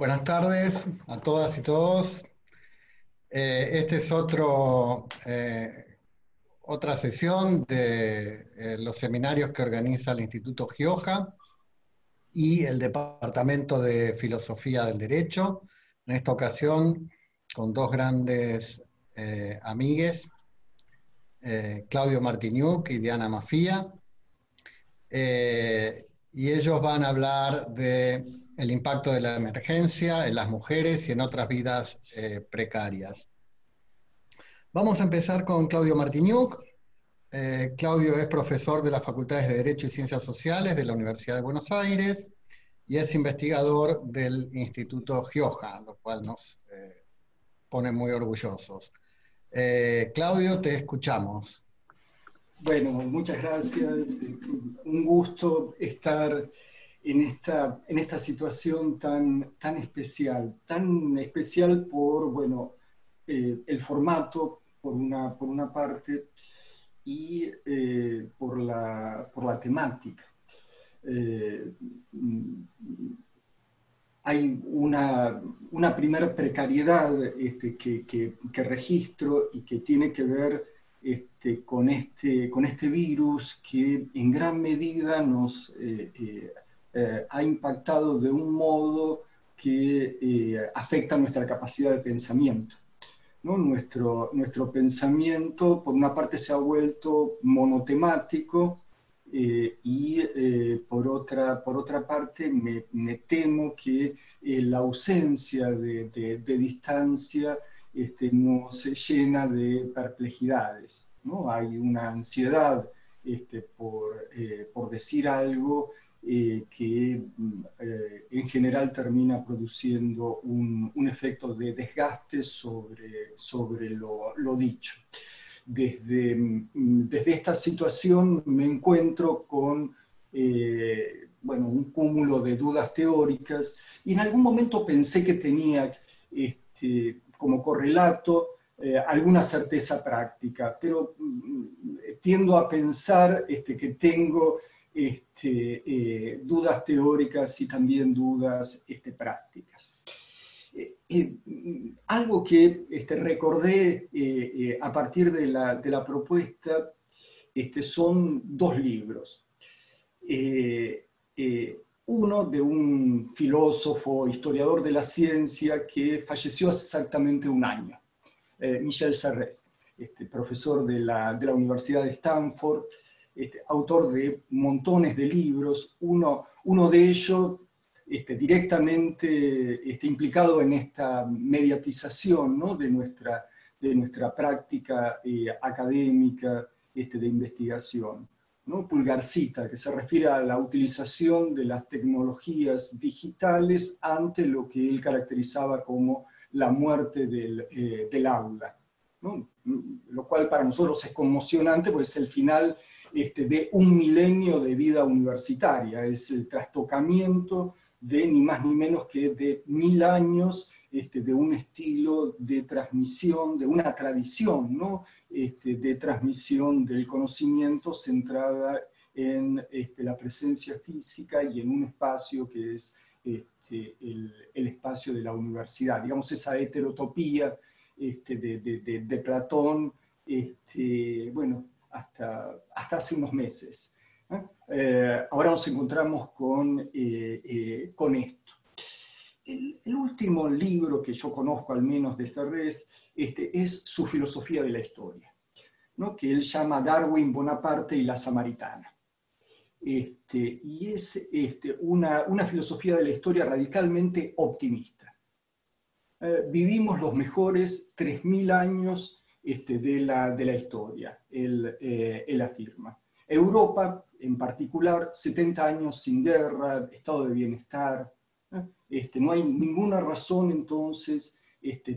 Buenas tardes a todas y todos. Este es otra sesión de los seminarios que organiza el Instituto Gioja y el Departamento de Filosofía del Derecho. En esta ocasión con dos grandes amigues, Claudio Martiniuk y Diana Mafía. Y ellos van a hablar del impacto de la emergencia en las mujeres y en otras vidas precarias. Vamos a empezar con Claudio Martiniuk. Claudio es profesor de las Facultades de Derecho y Ciencias Sociales de la Universidad de Buenos Aires y es investigador del Instituto Gioja, lo cual nos pone muy orgullosos. Claudio, te escuchamos. Bueno, muchas gracias. Un gusto estar en esta situación tan especial por, bueno, el formato, por una parte, y por la temática. Hay una primera precariedad que registro y que tiene que ver con este virus que en gran medida nos ha impactado de un modo que afecta nuestra capacidad de pensamiento, ¿no? Nuestro pensamiento, por una parte, se ha vuelto monotemático, por otra parte, me temo que la ausencia de distancia nos llena de perplejidades, ¿no? Hay una ansiedad por decir algo que en general termina produciendo un efecto de desgaste sobre lo dicho. Desde esta situación me encuentro con bueno, un cúmulo de dudas teóricas, y en algún momento pensé que tenía como correlato alguna certeza práctica, pero tiendo a pensar que tengo dudas teóricas y también dudas prácticas. Algo que recordé a partir de la propuesta son dos libros. Uno de un filósofo, historiador de la ciencia que falleció hace exactamente un año, Michel Serres, profesor de la Universidad de Stanford, autor de montones de libros, uno de ellos directamente implicado en esta mediatización, ¿no? de nuestra práctica académica de investigación, ¿no? Pulgarcita, que se refiere a la utilización de las tecnologías digitales ante lo que él caracterizaba como la muerte del aula, ¿no? Lo cual para nosotros es conmocionante, pues es el final de un milenio de vida universitaria, es el trastocamiento de ni más ni menos que de 1000 años de un estilo de transmisión, de una tradición, ¿no? De transmisión del conocimiento centrada en la presencia física y en un espacio que es el espacio de la universidad. Digamos, esa heterotopía de Platón, bueno, hasta hace unos meses. Ahora nos encontramos con esto. El último libro que yo conozco, al menos de Serres, es su filosofía de la historia, ¿no? Que él llama Darwin, Bonaparte y la Samaritana. Y es una filosofía de la historia radicalmente optimista. Vivimos los mejores 3000 años de la historia, él afirma. Europa, en particular, 70 años sin guerra, estado de bienestar. No hay ninguna razón, entonces,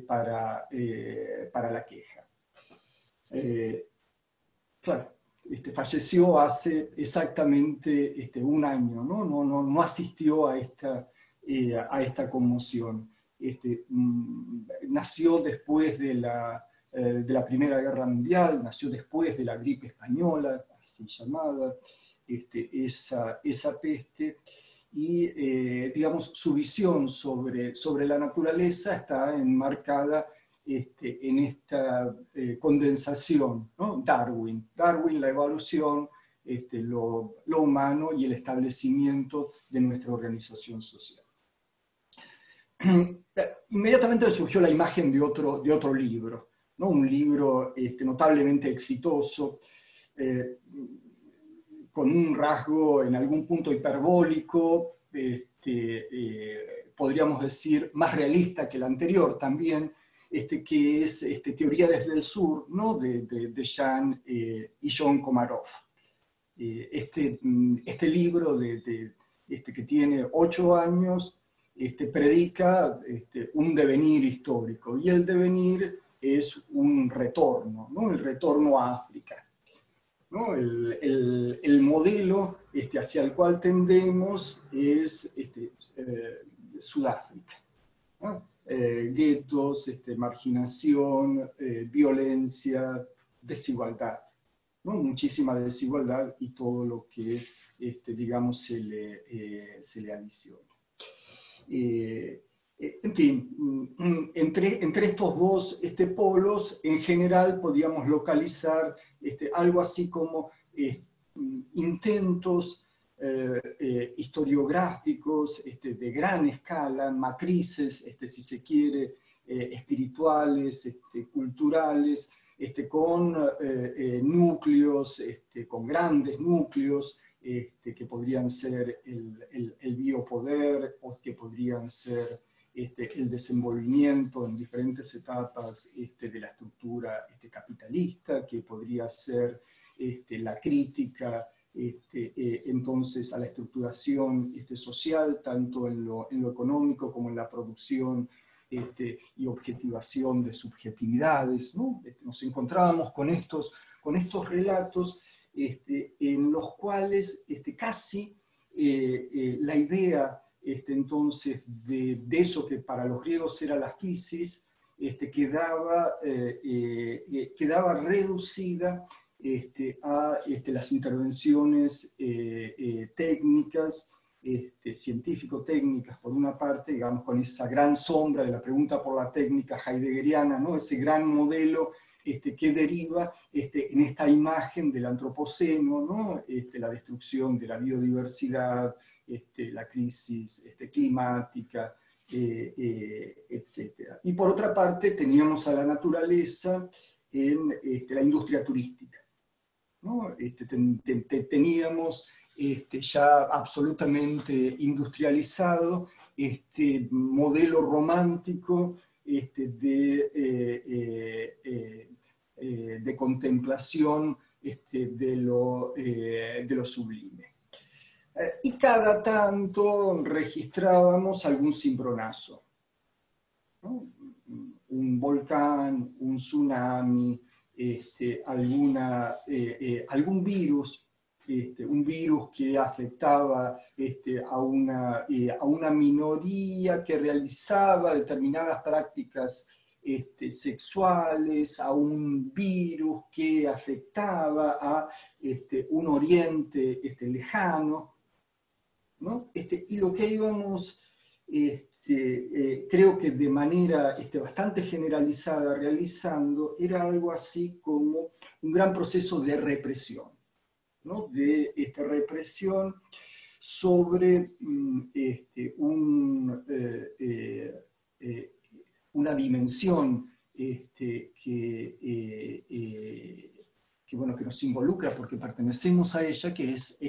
para la queja. Claro, falleció hace exactamente un año, ¿no? No asistió a esta conmoción. Nació después de la Primera Guerra Mundial, nació después de la gripe española, así llamada, esa peste, y digamos, su visión sobre la naturaleza está enmarcada en esta condensación, ¿no? Darwin, la evolución, lo humano y el establecimiento de nuestra organización social. Inmediatamente surgió la imagen de otro libro, ¿no? Un libro notablemente exitoso, con un rasgo en algún punto hiperbólico, podríamos decir más realista que el anterior también, que es Teoría desde el Sur, ¿no? de Jan y John Komarov. Este libro que tiene 8 años predica un devenir histórico, y el devenir es un retorno, ¿no? El retorno a África, ¿no? El modelo hacia el cual tendemos es Sudáfrica, ¿no? Guetos, marginación, violencia, desigualdad, ¿no? Muchísima desigualdad y todo lo que, digamos, se le adiciona. En fin, entre estos dos polos, en general podríamos localizar algo así como intentos historiográficos de gran escala, matrices, si se quiere, espirituales, culturales, con núcleos, con grandes núcleos, que podrían ser el biopoder, o que podrían ser el desenvolvimiento en diferentes etapas de la estructura capitalista, que podría ser la crítica entonces a la estructuración social, tanto en lo económico como en la producción y objetivación de subjetividades, ¿no? Nos encontrábamos con estos relatos en los cuales casi la idea entonces de eso que para los griegos era la physis, quedaba reducida a las intervenciones técnicas, científico-técnicas, por una parte, digamos, con esa gran sombra de la pregunta por la técnica heideggeriana, ¿no? Ese gran modelo que deriva en esta imagen del antropoceno, ¿no? La destrucción de la biodiversidad, la crisis climática, etc. Y por otra parte teníamos a la naturaleza en la industria turística, ¿no? Teníamos ya absolutamente industrializado modelo romántico de contemplación de lo sublime. Y cada tanto registrábamos algún cimbronazo, ¿no? Un volcán, un tsunami, algún virus, un virus que afectaba a una minoría que realizaba determinadas prácticas sexuales, a un virus que afectaba a un oriente lejano, ¿no? Y lo que íbamos, creo que de manera bastante generalizada realizando, era algo así como un gran proceso de represión, ¿no? De represión sobre una dimensión bueno, que nos involucra porque pertenecemos a ella, que es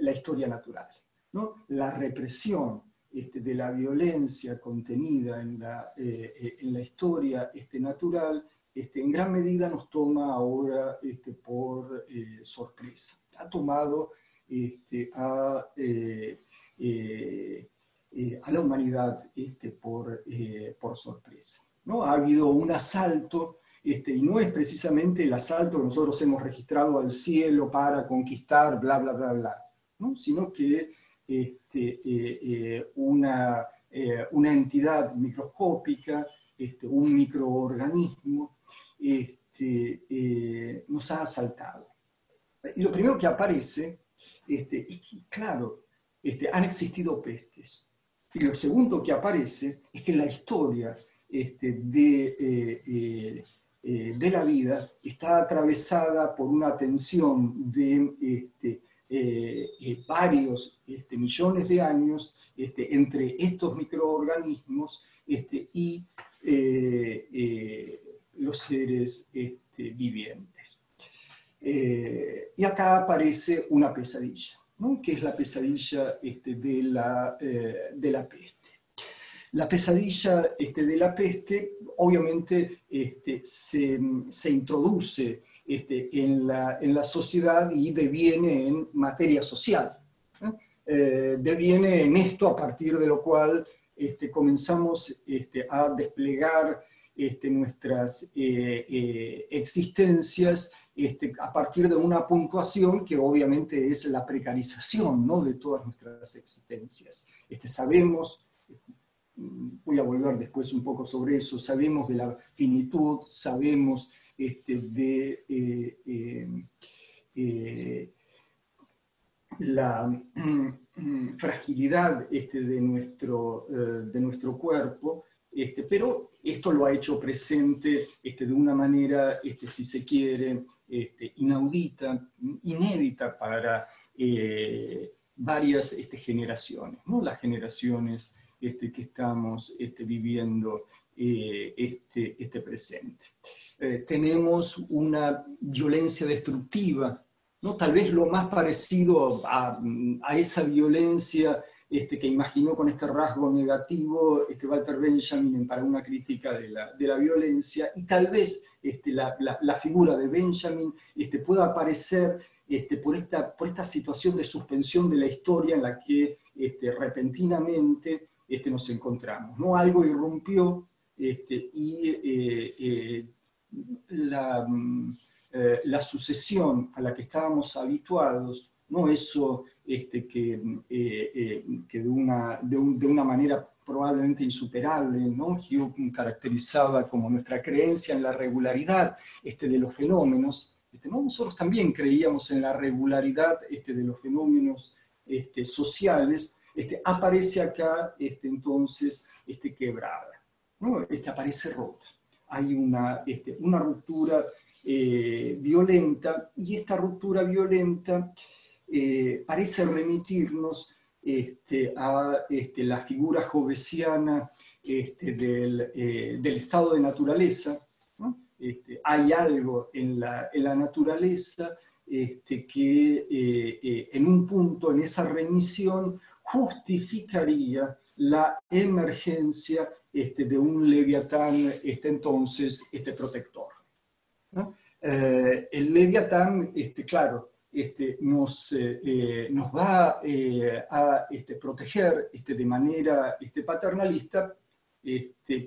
la historia natural, ¿no? La represión de la violencia contenida en la historia natural, en gran medida nos toma ahora por sorpresa. Ha tomado a la humanidad por sorpresa, ¿no? Ha habido un asalto, y no es precisamente el asalto que nosotros hemos registrado al cielo para conquistar, bla, bla, bla, bla, ¿no? Sino que una entidad microscópica, un microorganismo, nos ha asaltado. Y lo primero que aparece es que, claro, han existido pestes. Y lo segundo que aparece es que la historia de la vida está atravesada por una tensión de varios millones de años entre estos microorganismos y los seres vivientes. Y acá aparece una pesadilla, ¿no? Que es la pesadilla de la peste. La pesadilla de la peste obviamente se introduce en la sociedad y deviene en materia social. Deviene en esto a partir de lo cual comenzamos a desplegar nuestras existencias a partir de una puntuación que obviamente es la precarización, ¿no? De todas nuestras existencias. Sabemos, voy a volver después un poco sobre eso, sabemos de la finitud, sabemos de la fragilidad de nuestro cuerpo, pero esto lo ha hecho presente de una manera, si se quiere, inaudita, inédita para varias generaciones, ¿no? Las generaciones que estamos viviendo este presente. Tenemos una violencia destructiva, ¿no? Tal vez lo más parecido a esa violencia que imaginó con este rasgo negativo Walter Benjamin para una crítica de la violencia, y tal vez la figura de Benjamin pueda aparecer por esta situación de suspensión de la historia en la que repentinamente nos encontramos, ¿no? Algo irrumpió y la sucesión a la que estábamos habituados, no eso que de una manera probablemente insuperable, ¿no? Hume caracterizaba como nuestra creencia en la regularidad de los fenómenos. ¿No? Nosotros también creíamos en la regularidad de los fenómenos sociales. Aparece acá entonces quebrada, ¿no? Aparece rota. Hay una ruptura violenta, y esta ruptura violenta parece remitirnos a la figura jovesiana del estado de naturaleza, ¿no? Hay algo en la naturaleza que en un punto, en esa remisión, justificaría la emergencia de un leviatán entonces protector, ¿no? El leviatán, claro, nos va a proteger de manera paternalista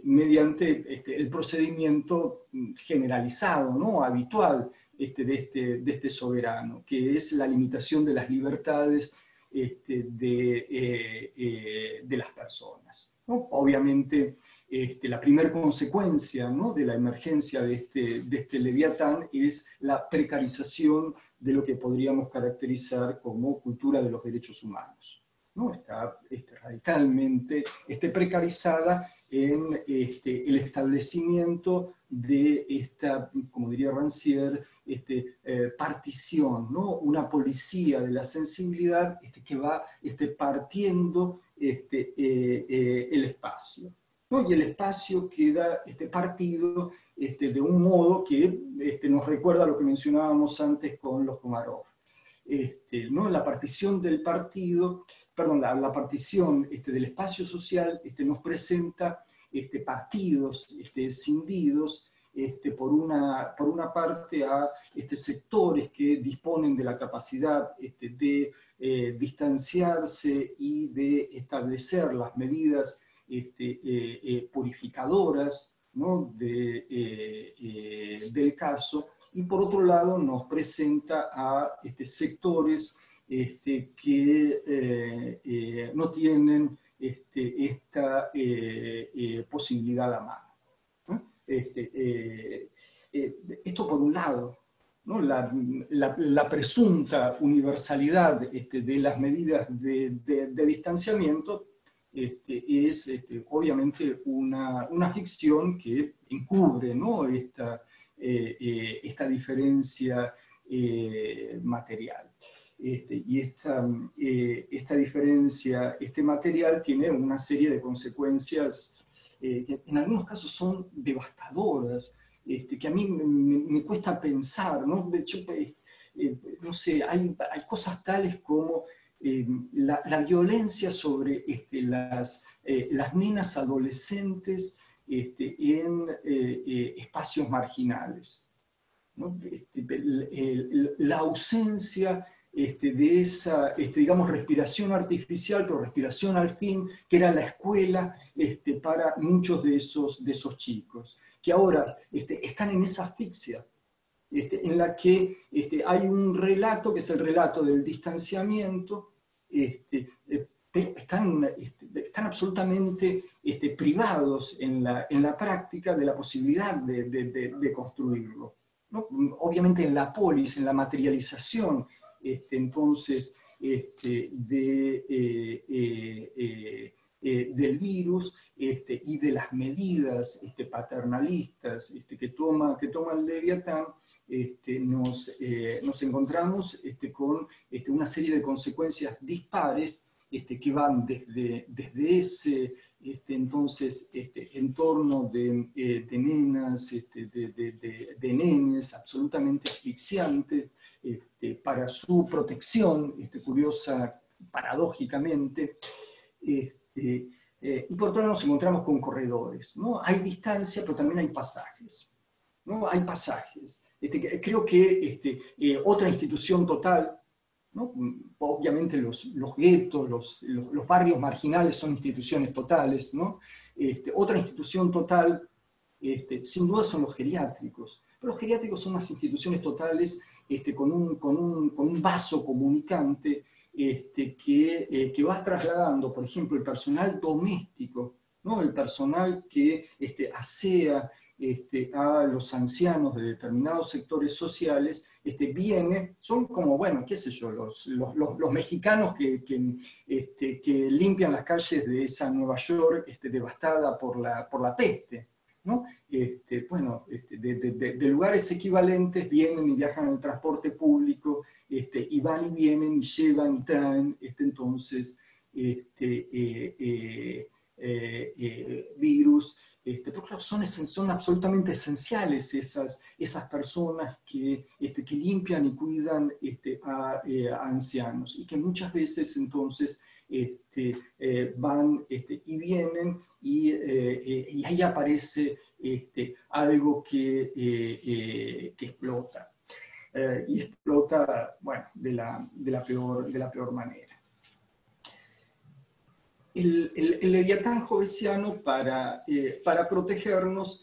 mediante el procedimiento generalizado, ¿no? Habitual de este soberano, que es la limitación de las libertades de las personas, ¿no? Obviamente, la primera consecuencia, ¿no? De la emergencia de este leviatán es la precarización de lo que podríamos caracterizar como cultura de los derechos humanos, ¿no? Está radicalmente precarizada en el establecimiento de esta, como diría Rancière, partición, ¿no? Una policía de la sensibilidad que va partiendo el espacio, ¿no? Y el espacio queda partido de un modo que nos recuerda a lo que mencionábamos antes con los Komarov. ¿No? La partición del partido, perdón, la partición del espacio social nos presenta partidos escindidos, por una parte a sectores que disponen de la capacidad de distanciarse y de establecer las medidas purificadoras, ¿no? Del caso, y por otro lado nos presenta a sectores que no tienen esta posibilidad a mano, ¿no? Esto por un lado, ¿no? la presunta universalidad de las medidas de distanciamiento es obviamente una ficción que encubre, ¿no?, esta diferencia material. Y esta diferencia material tiene una serie de consecuencias que en algunos casos son devastadoras, que a mí me cuesta pensar, ¿no? De hecho, no sé, hay cosas tales como la violencia sobre las nenas adolescentes en espacios marginales, ¿no? La ausencia de esa, digamos, respiración artificial, pero respiración al fin, que era la escuela para muchos de esos chicos, que ahora están en esa asfixia, en la que hay un relato, que es el relato del distanciamiento, pero están absolutamente privados en la práctica de la posibilidad de construirlo, ¿no? Obviamente en la polis, en la materialización, entonces, del virus y de las medidas paternalistas que toma el Leviatán, nos encontramos con una serie de consecuencias dispares que van desde ese entonces entorno de nenas, de nenes absolutamente asfixiantes para su protección, curiosa, paradójicamente, y por otro lado nos encontramos con corredores, ¿no? Hay distancia, pero también hay pasajes, ¿no? Hay pasajes. Creo que otra institución total, ¿no? Obviamente los guetos, los barrios marginales son instituciones totales, ¿no? Otra institución total, sin duda, son los geriátricos. Pero los geriátricos son unas instituciones totales con un vaso comunicante que va trasladando, por ejemplo, el personal doméstico, ¿no? El personal que asea a los ancianos de determinados sectores sociales, son como, bueno, qué sé yo, los mexicanos que limpian las calles de esa Nueva York devastada por la peste, ¿no? Bueno, de lugares equivalentes vienen y viajan en el transporte público, y van y vienen y llevan y traen, entonces, virus. Pero claro, son absolutamente esenciales esas personas que limpian y cuidan a ancianos, y que muchas veces entonces van y vienen, y ahí aparece algo que explota. Y explota, bueno, de la peor manera. El Leviatán jovesiano, para protegernos,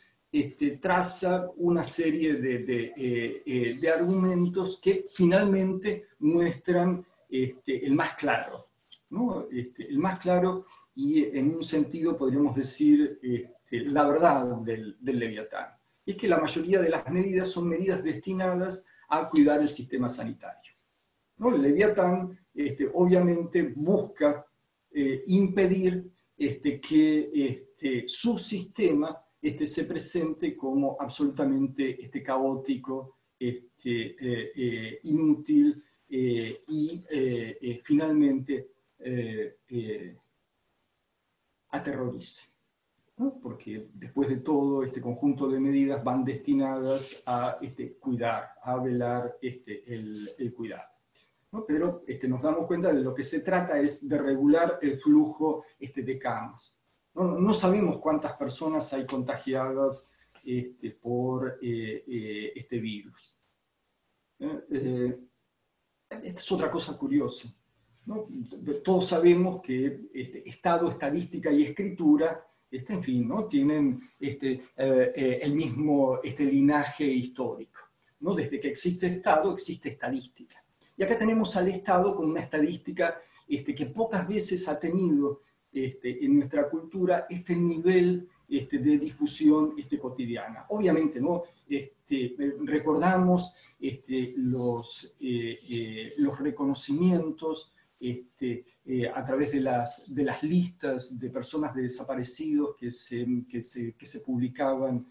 traza una serie de argumentos que finalmente muestran el más claro, ¿no? El más claro, y en un sentido podríamos decir la verdad del Leviatán. Y es que la mayoría de las medidas son medidas destinadas a cuidar el sistema sanitario, ¿no? El Leviatán obviamente busca impedir que su sistema se presente como absolutamente caótico, inútil, y finalmente aterrorice, ¿no? Porque después de todo, este conjunto de medidas van destinadas a cuidar, a velar el cuidado, ¿no? Pero nos damos cuenta de lo que se trata es de regular el flujo de camas. No sabemos cuántas personas hay contagiadas por este virus. Esta es otra cosa curiosa, ¿no? Todos sabemos que Estado, estadística y escritura, en fin, ¿no? Tienen el mismo linaje histórico, ¿no? Desde que existe Estado, existe estadística. Y acá tenemos al Estado con una estadística que pocas veces ha tenido en nuestra cultura este nivel de difusión cotidiana. Obviamente, ¿no? Recordamos los reconocimientos a través de las listas de personas de desaparecidos que se publicaban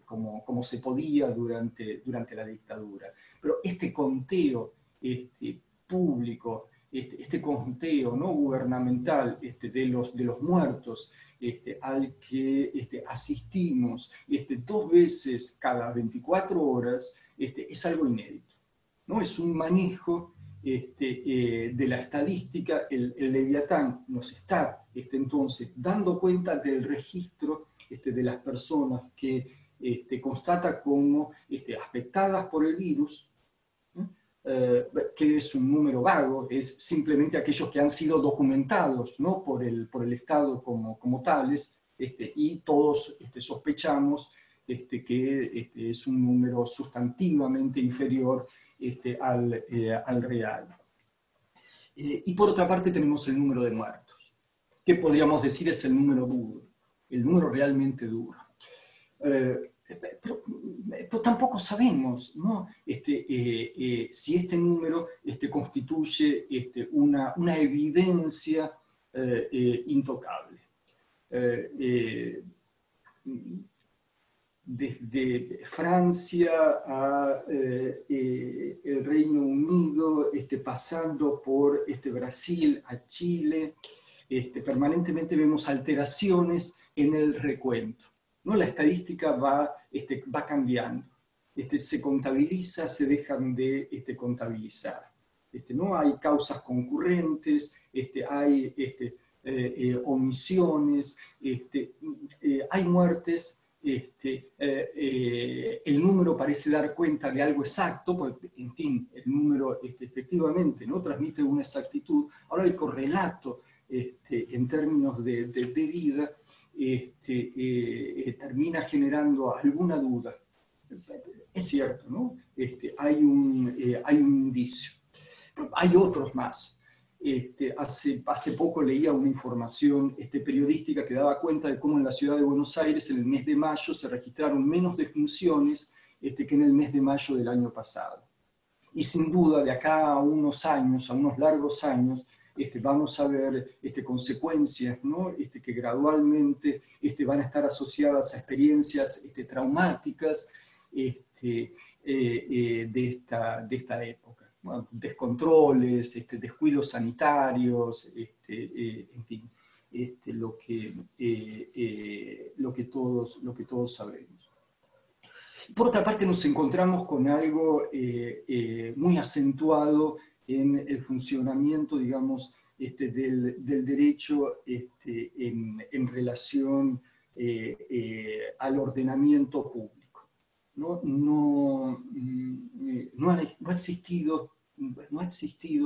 como se podía durante la dictadura. Pero este conteo público, este conteo, ¿no?, gubernamental de los muertos, al que asistimos 2 veces cada 24 horas, es algo inédito, ¿no? Es un manejo de la estadística. El Leviatán nos está entonces dando cuenta del registro de las personas que constata como afectadas por el virus, que es un número vago, es simplemente aquellos que han sido documentados, ¿no?, por el Estado como tales, y todos sospechamos que es un número sustantivamente inferior al real. Y por otra parte tenemos el número de muertos, que podríamos decir es el número duro, el número realmente duro. Pero tampoco sabemos, ¿no?, si este número constituye una evidencia intocable. Desde Francia a el Reino Unido, pasando por Brasil a Chile, permanentemente vemos alteraciones en el recuento, ¿no? La estadística va cambiando, se contabiliza, se dejan de contabilizar, no hay causas concurrentes, hay omisiones, hay muertes. El número parece dar cuenta de algo exacto, porque, en fin, el número efectivamente no transmite una exactitud. Ahora el correlato en términos de vida termina generando alguna duda. Es cierto, ¿no? Hay un indicio. Pero hay otros más. Hace poco leía una información periodística que daba cuenta de cómo en la ciudad de Buenos Aires en el mes de mayo se registraron menos defunciones que en el mes de mayo del año pasado. Y sin duda de acá a unos años, a unos largos años, vamos a ver consecuencias, ¿no?, que gradualmente van a estar asociadas a experiencias traumáticas de esta época. Bueno, descontroles, descuidos sanitarios, en fin, lo que todos sabemos. Por otra parte, nos encontramos con algo muy acentuado en el funcionamiento, digamos, del derecho en relación al ordenamiento público. No ha existido,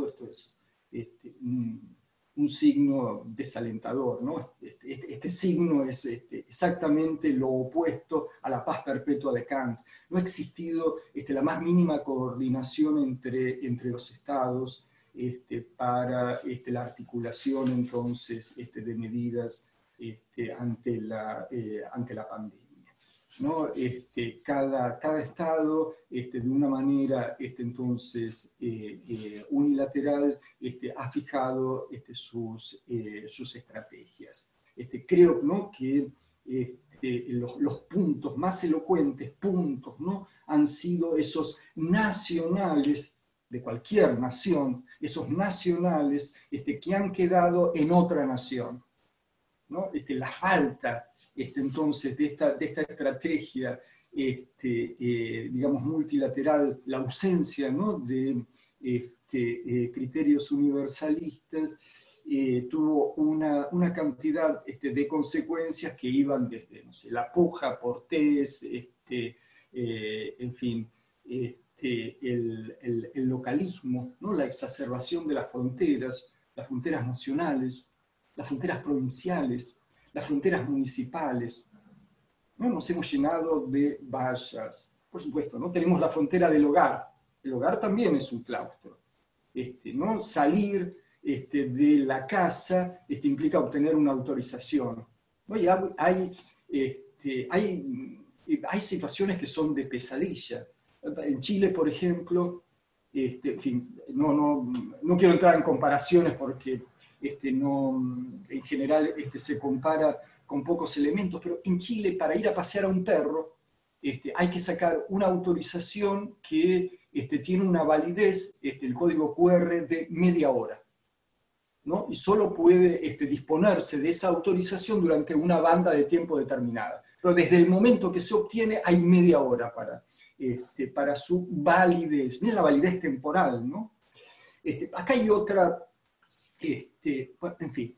esto es un signo desalentador, ¿no? Este signo es exactamente lo opuesto a la paz perpetua de Kant. No ha existido la más mínima coordinación entre los estados para la articulación entonces de medidas ante la pandemia, ¿no? Cada estado de una manera entonces unilateral ha fijado sus estrategias. Creo, ¿no?, que los puntos más elocuentes, ¿no?, han sido esos nacionales de cualquier nación, esos nacionales que han quedado en otra nación, ¿no? La falta entonces de esta estrategia digamos multilateral, la ausencia, ¿no?, de criterios universalistas, tuvo una cantidad de consecuencias que iban desde, no sé, la puja por test, en fin, el localismo, ¿no?, la exacerbación de las fronteras nacionales, las fronteras provinciales, las fronteras municipales. ¿No? Nos hemos llenado de vallas. Por supuesto, ¿no? Tenemos la frontera del hogar. El hogar también es un claustro. ¿No? Salir de la casa implica obtener una autorización. ¿no? Y hay situaciones que son de pesadilla. En Chile, por ejemplo, en fin, no quiero entrar en comparaciones porque en general se compara con pocos elementos, pero en Chile para ir a pasear a un perro hay que sacar una autorización que tiene una validez, el código QR, de media hora, ¿no? Y solo puede disponerse de esa autorización durante una banda de tiempo determinada. Pero desde el momento que se obtiene hay media hora para su validez. Mira la validez temporal, ¿no? Acá hay otra, en fin,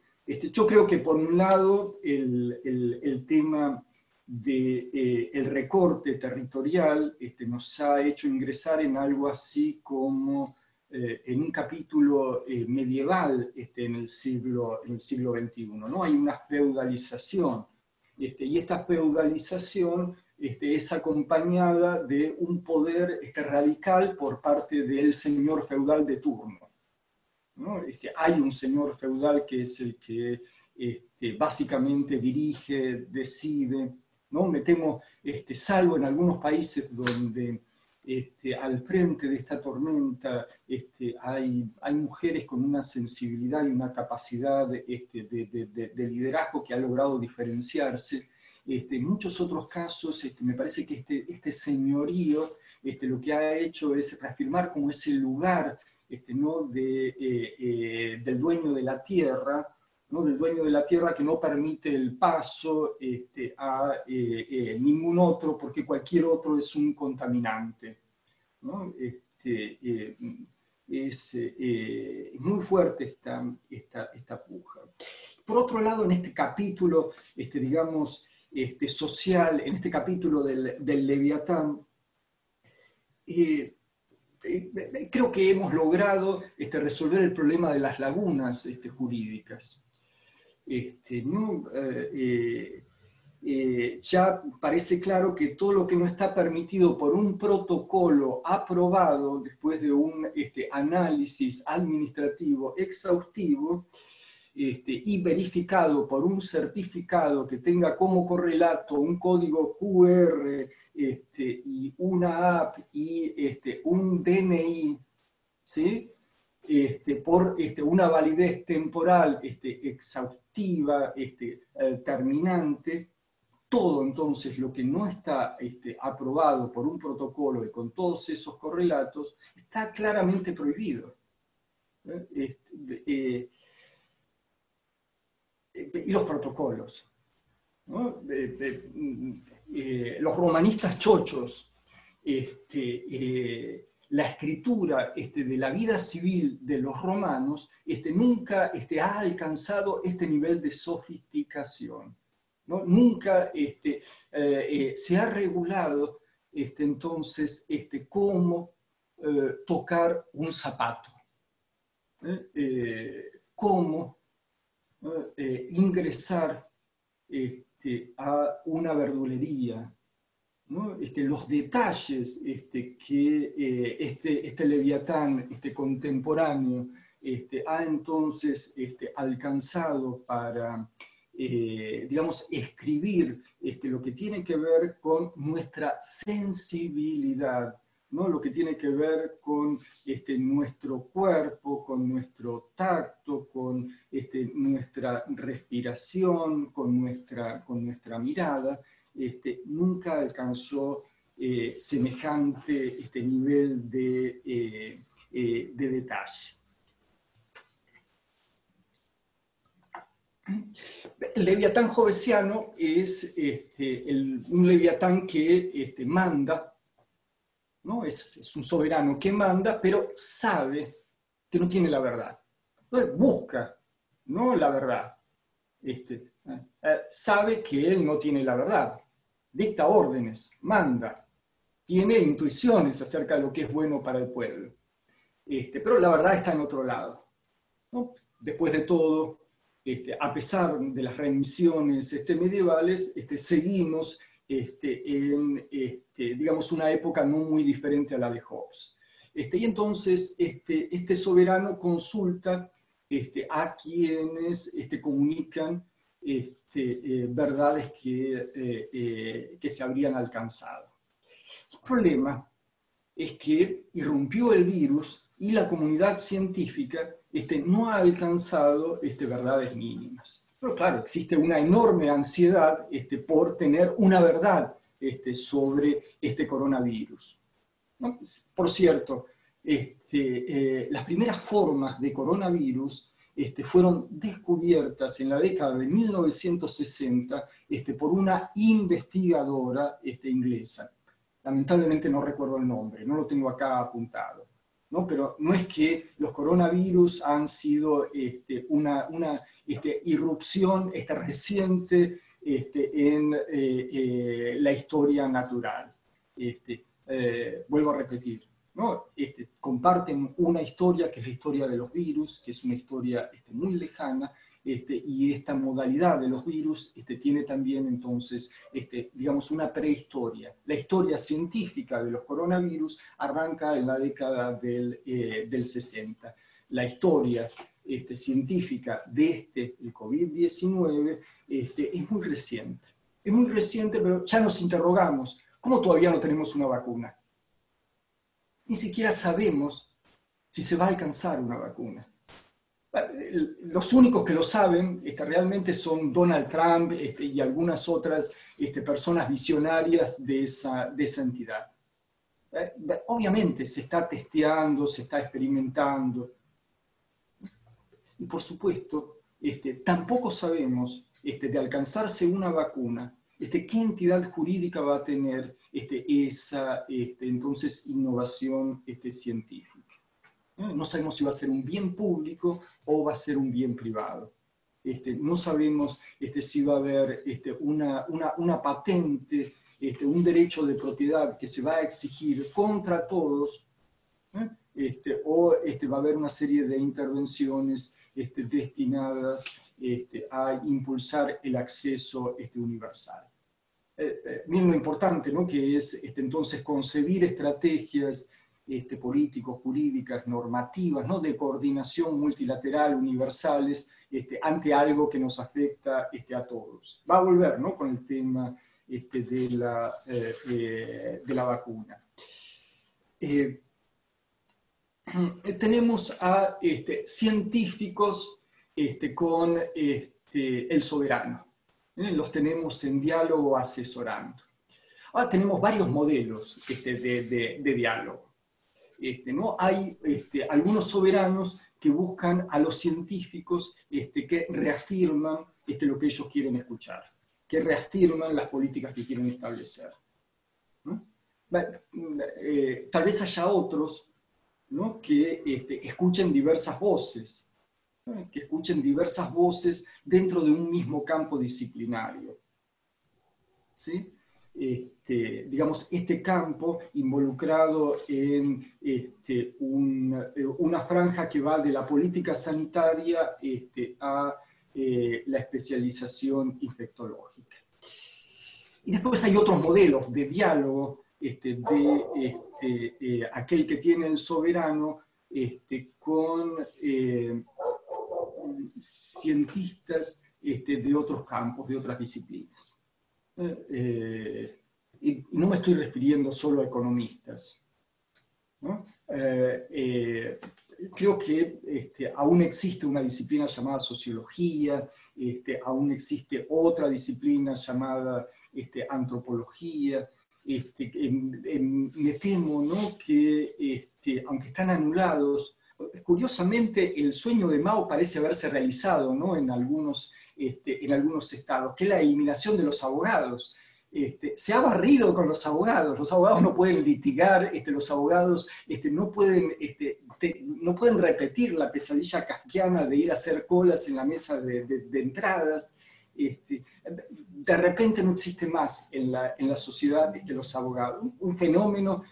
yo creo que por un lado el tema del recorte territorial nos ha hecho ingresar en algo así como en un capítulo medieval en el siglo XXI, ¿no? Hay una feudalización, y esta feudalización es acompañada de un poder radical por parte del señor feudal de turno, ¿no? Hay un señor feudal que es el que básicamente dirige, decide, ¿no? Me temo, salvo en algunos países donde al frente de esta tormenta hay mujeres con una sensibilidad y una capacidad de liderazgo que ha logrado diferenciarse. En muchos otros casos me parece que este señorío lo que ha hecho es reafirmar como ese lugar ¿no? Del dueño de la tierra, ¿no? Del dueño de la tierra que no permite el paso a ningún otro, porque cualquier otro es un contaminante, ¿no? Es muy fuerte esta puja. Por otro lado, en este capítulo, digamos, social, en este capítulo del Leviatán, creo que hemos logrado resolver el problema de las lagunas jurídicas. ¿No? Ya parece claro que todo lo que no está permitido por un protocolo aprobado después de un análisis administrativo exhaustivo y verificado por un certificado que tenga como correlato un código QR y una app y un DNI, ¿sí? Por una validez temporal exhaustiva, terminante, todo entonces lo que no está aprobado por un protocolo y con todos esos correlatos está claramente prohibido. Y los protocolos, ¿no? Los romanistas chochos, la escritura de la vida civil de los romanos nunca ha alcanzado este nivel de sofisticación, ¿no? Nunca se ha regulado entonces cómo tocar un zapato, cómo ingresar a una verdulería, ¿no? Los detalles que este Leviatán contemporáneo ha entonces alcanzado para, digamos, escribir lo que tiene que ver con nuestra sensibilidad, ¿no? Lo que tiene que ver con nuestro cuerpo, con nuestro tacto, con nuestra respiración, con nuestra mirada, nunca alcanzó semejante nivel de detalle. El Leviatán jovesiano es un Leviatán que manda, ¿no? Es un soberano que manda, pero sabe que no tiene la verdad. Entonces busca, ¿no? La verdad. Sabe que él no tiene la verdad. Dicta órdenes, manda, tiene intuiciones acerca de lo que es bueno para el pueblo. Pero la verdad está en otro lado, ¿no? Después de todo, a pesar de las remisiones medievales, seguimos en digamos, una época no muy diferente a la de Hobbes. Y entonces este soberano consulta a quienes comunican verdades que se habrían alcanzado. El problema es que irrumpió el virus y la comunidad científica no ha alcanzado verdades mínimas. Pero claro, existe una enorme ansiedad por tener una verdad sobre este coronavirus, ¿no? Por cierto, las primeras formas de coronavirus fueron descubiertas en la década de 1960 por una investigadora inglesa. Lamentablemente no recuerdo el nombre, no lo tengo acá apuntado, ¿no? Pero no es que los coronavirus han sido una irrupción reciente en la historia natural. Vuelvo a repetir, ¿no? Comparten una historia que es la historia de los virus, que es una historia muy lejana, y esta modalidad de los virus tiene también entonces, digamos, una prehistoria. La historia científica de los coronavirus arranca en la década del 60. La historia científica de el COVID-19 es muy reciente. Es muy reciente, pero ya nos interrogamos, ¿cómo todavía no tenemos una vacuna? Ni siquiera sabemos si se va a alcanzar una vacuna. Los únicos que lo saben realmente son Donald Trump y algunas otras personas visionarias de esa entidad. Obviamente se está testeando, se está experimentando. Y por supuesto, tampoco sabemos, de alcanzarse una vacuna, qué entidad jurídica va a tener esa entonces innovación científica. No sabemos si va a ser un bien público o va a ser un bien privado. No sabemos si va a haber una patente, un derecho de propiedad que se va a exigir contra todos, o va a haber una serie de intervenciones destinadas a impulsar el acceso universal. Miren lo importante, ¿no? Que es entonces concebir estrategias políticos, jurídicas, normativas, ¿no? De coordinación multilateral, universales, ante algo que nos afecta a todos. Va a volver, ¿no? Con el tema de la vacuna. Tenemos a científicos con el soberano. Los tenemos en diálogo asesorando. Ahora tenemos varios modelos de diálogo. ¿No? Hay algunos soberanos que buscan a los científicos que reafirman lo que ellos quieren escuchar, que reafirman las políticas que quieren establecer, ¿no? Tal vez haya otros, ¿no? Que escuchen diversas voces, ¿no? Que escuchen diversas voces dentro de un mismo campo disciplinario, ¿sí? Digamos, este campo involucrado en una franja que va de la política sanitaria a la especialización infectológica. Y después hay otros modelos de diálogo de aquel que tiene el soberano con cientistas de otros campos, de otras disciplinas. Y no me estoy refiriendo solo a economistas, ¿no? Creo que aún existe una disciplina llamada sociología, aún existe otra disciplina llamada antropología. Me temo, ¿no? Que aunque están anulados, curiosamente el sueño de Mao parece haberse realizado, ¿no? en algunos estados, que es la eliminación de los abogados. Se ha barrido con los abogados no pueden litigar, los abogados no pueden repetir la pesadilla kafkiana de ir a hacer colas en la mesa de entradas. De repente no existe más en la sociedad los abogados. Un fenómeno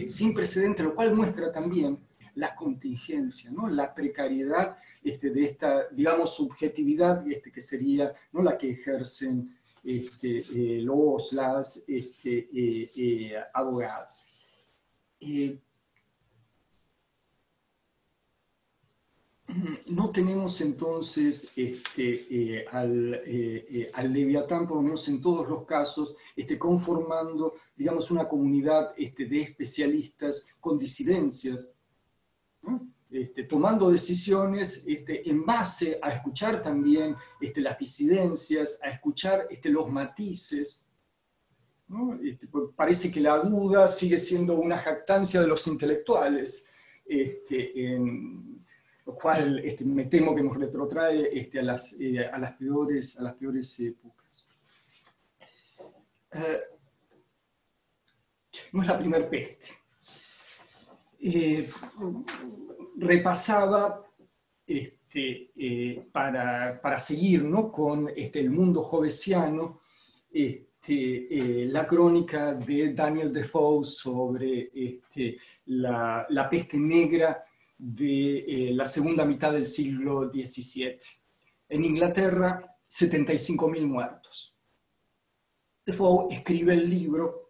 sin precedente, lo cual muestra también la contingencia, ¿no? La precariedad de esta, digamos, subjetividad que sería, ¿no? La que ejercen las abogadas. no tenemos entonces al Leviatán, por lo menos en todos los casos, conformando, digamos, una comunidad de especialistas con disidencias, ¿no? Tomando decisiones en base a escuchar también las disidencias, a escuchar los matices, ¿no? Parece que la duda sigue siendo una jactancia de los intelectuales, lo cual me temo que nos retrotrae a las peores épocas. No es la primera peste. Repasaba para seguir, ¿no?, con el mundo jovesiano, la crónica de Daniel Defoe sobre la peste negra de la segunda mitad del siglo XVII. En Inglaterra, 75.000 muertos. Defoe escribe el libro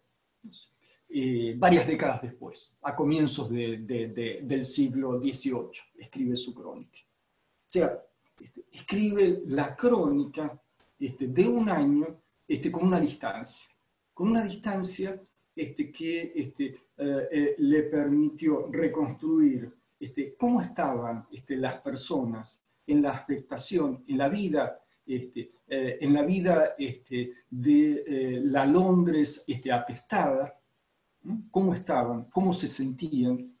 varias décadas después, a comienzos del siglo XVIII, escribe su crónica. O sea, escribe la crónica de un año con una distancia que le permitió reconstruir cómo estaban las personas en la expectación, en la vida de la Londres apestada, ¿no? Cómo estaban, cómo se sentían.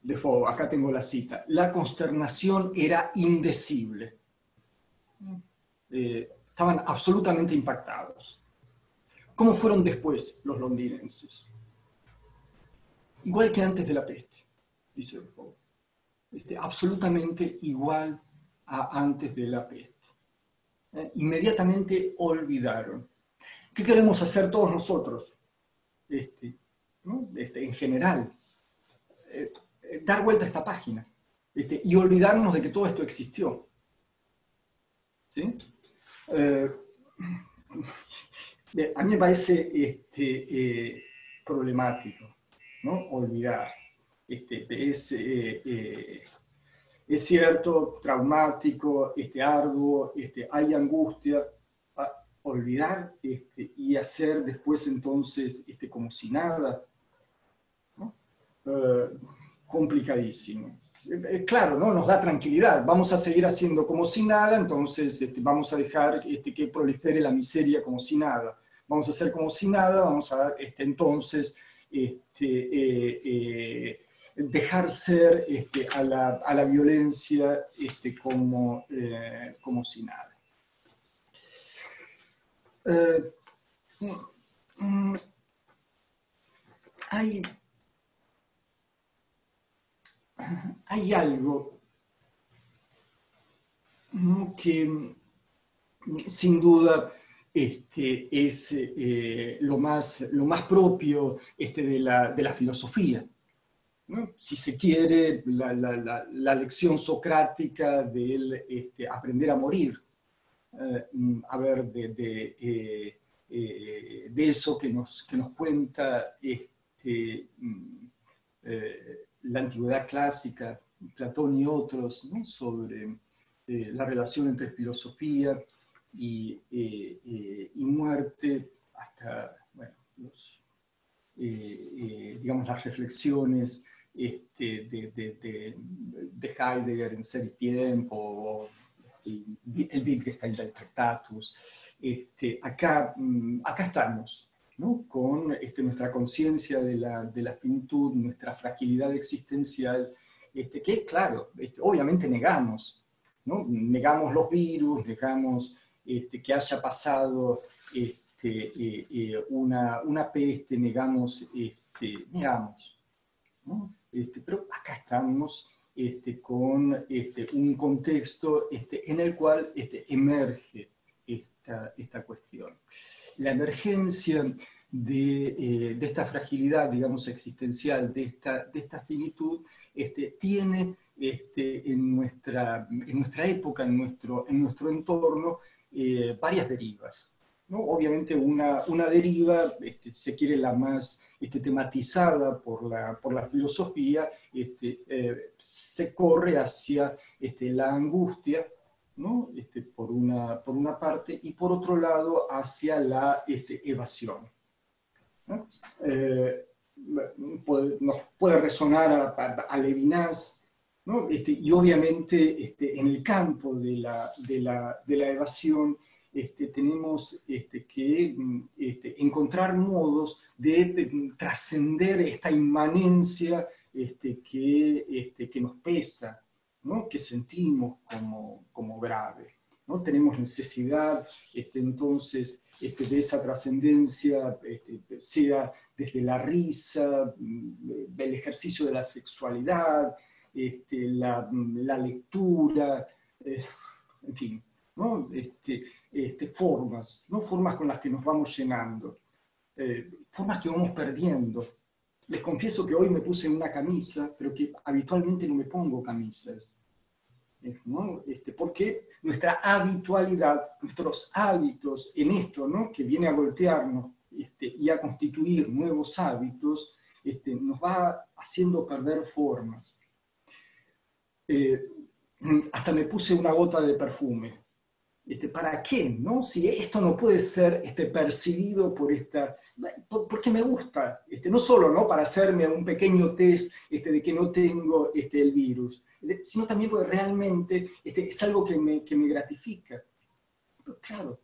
Defoe, acá tengo la cita: la consternación era indecible. Estaban absolutamente impactados. ¿Cómo fueron después los londinenses? Igual que antes de la peste, dice Defoe. Absolutamente igual a antes de la peste. Inmediatamente olvidaron. ¿Qué queremos hacer todos nosotros? ¿No? En general, dar vuelta a esta página y olvidarnos de que todo esto existió. ¿Sí? A mí me parece problemático, ¿no?, olvidar. Es cierto, traumático, arduo, hay angustia. Olvidar y hacer después entonces como si nada, ¿no? Complicadísimo. Claro, ¿no?, nos da tranquilidad, vamos a seguir haciendo como si nada, entonces vamos a dejar que prolifere la miseria como si nada. Vamos a hacer como si nada, vamos a entonces dejar ser a la violencia como si nada. Hay algo, ¿no?, que sin duda es lo más propio de la filosofía, ¿no? Si se quiere, la lección socrática del aprender a morir. De eso que nos cuenta la antigüedad clásica, Platón y otros, ¿no?, sobre la relación entre filosofía y muerte, hasta, bueno, digamos, las reflexiones de Heidegger en Ser y Tiempo, o el Wittgenstein del Tractatus. Acá estamos, ¿no?, con nuestra conciencia de la finitud, nuestra fragilidad existencial, que, claro, obviamente negamos, ¿no? Negamos los virus, negamos que haya pasado una peste, negamos, ¿no? Pero acá estamos con un contexto en el cual emerge esta cuestión. La emergencia de esta fragilidad, digamos, existencial, de esta finitud, tiene en nuestra época, en nuestro entorno, varias derivas. ¿no? Obviamente una deriva, se quiere la más tematizada por la filosofía, se corre hacia la angustia, ¿no? Por una parte, y por otro lado hacia la evasión, ¿no? Nos puede resonar a Levinas, ¿no? Y obviamente en el campo de la evasión tenemos que encontrar modos de trascender esta inmanencia que nos pesa, ¿no? Que sentimos como grave, ¿no? Tenemos necesidad entonces de esa trascendencia, sea desde la risa, el ejercicio de la sexualidad, la lectura, en fin, ¿no? Formas, ¿no? Formas con las que nos vamos llenando, formas que vamos perdiendo. Les confieso que hoy me puse una camisa, pero que habitualmente no me pongo camisas, ¿no? Porque nuestra habitualidad, nuestros hábitos en esto, ¿no? Que viene a golpearnos y a constituir nuevos hábitos, nos va haciendo perder formas. Hasta me puse una gota de perfume. ¿Para qué? ¿No? Si esto no puede ser percibido porque me gusta, no solo, ¿no? Para hacerme un pequeño test de que no tengo el virus, sino también porque realmente es algo que me gratifica. Pero claro,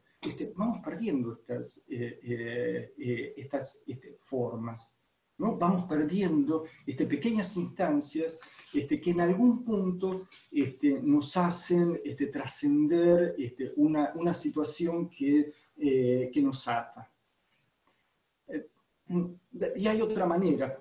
vamos perdiendo estas formas, ¿no? Vamos perdiendo pequeñas instancias que en algún punto nos hacen trascender una situación que nos ata. Y hay otra manera,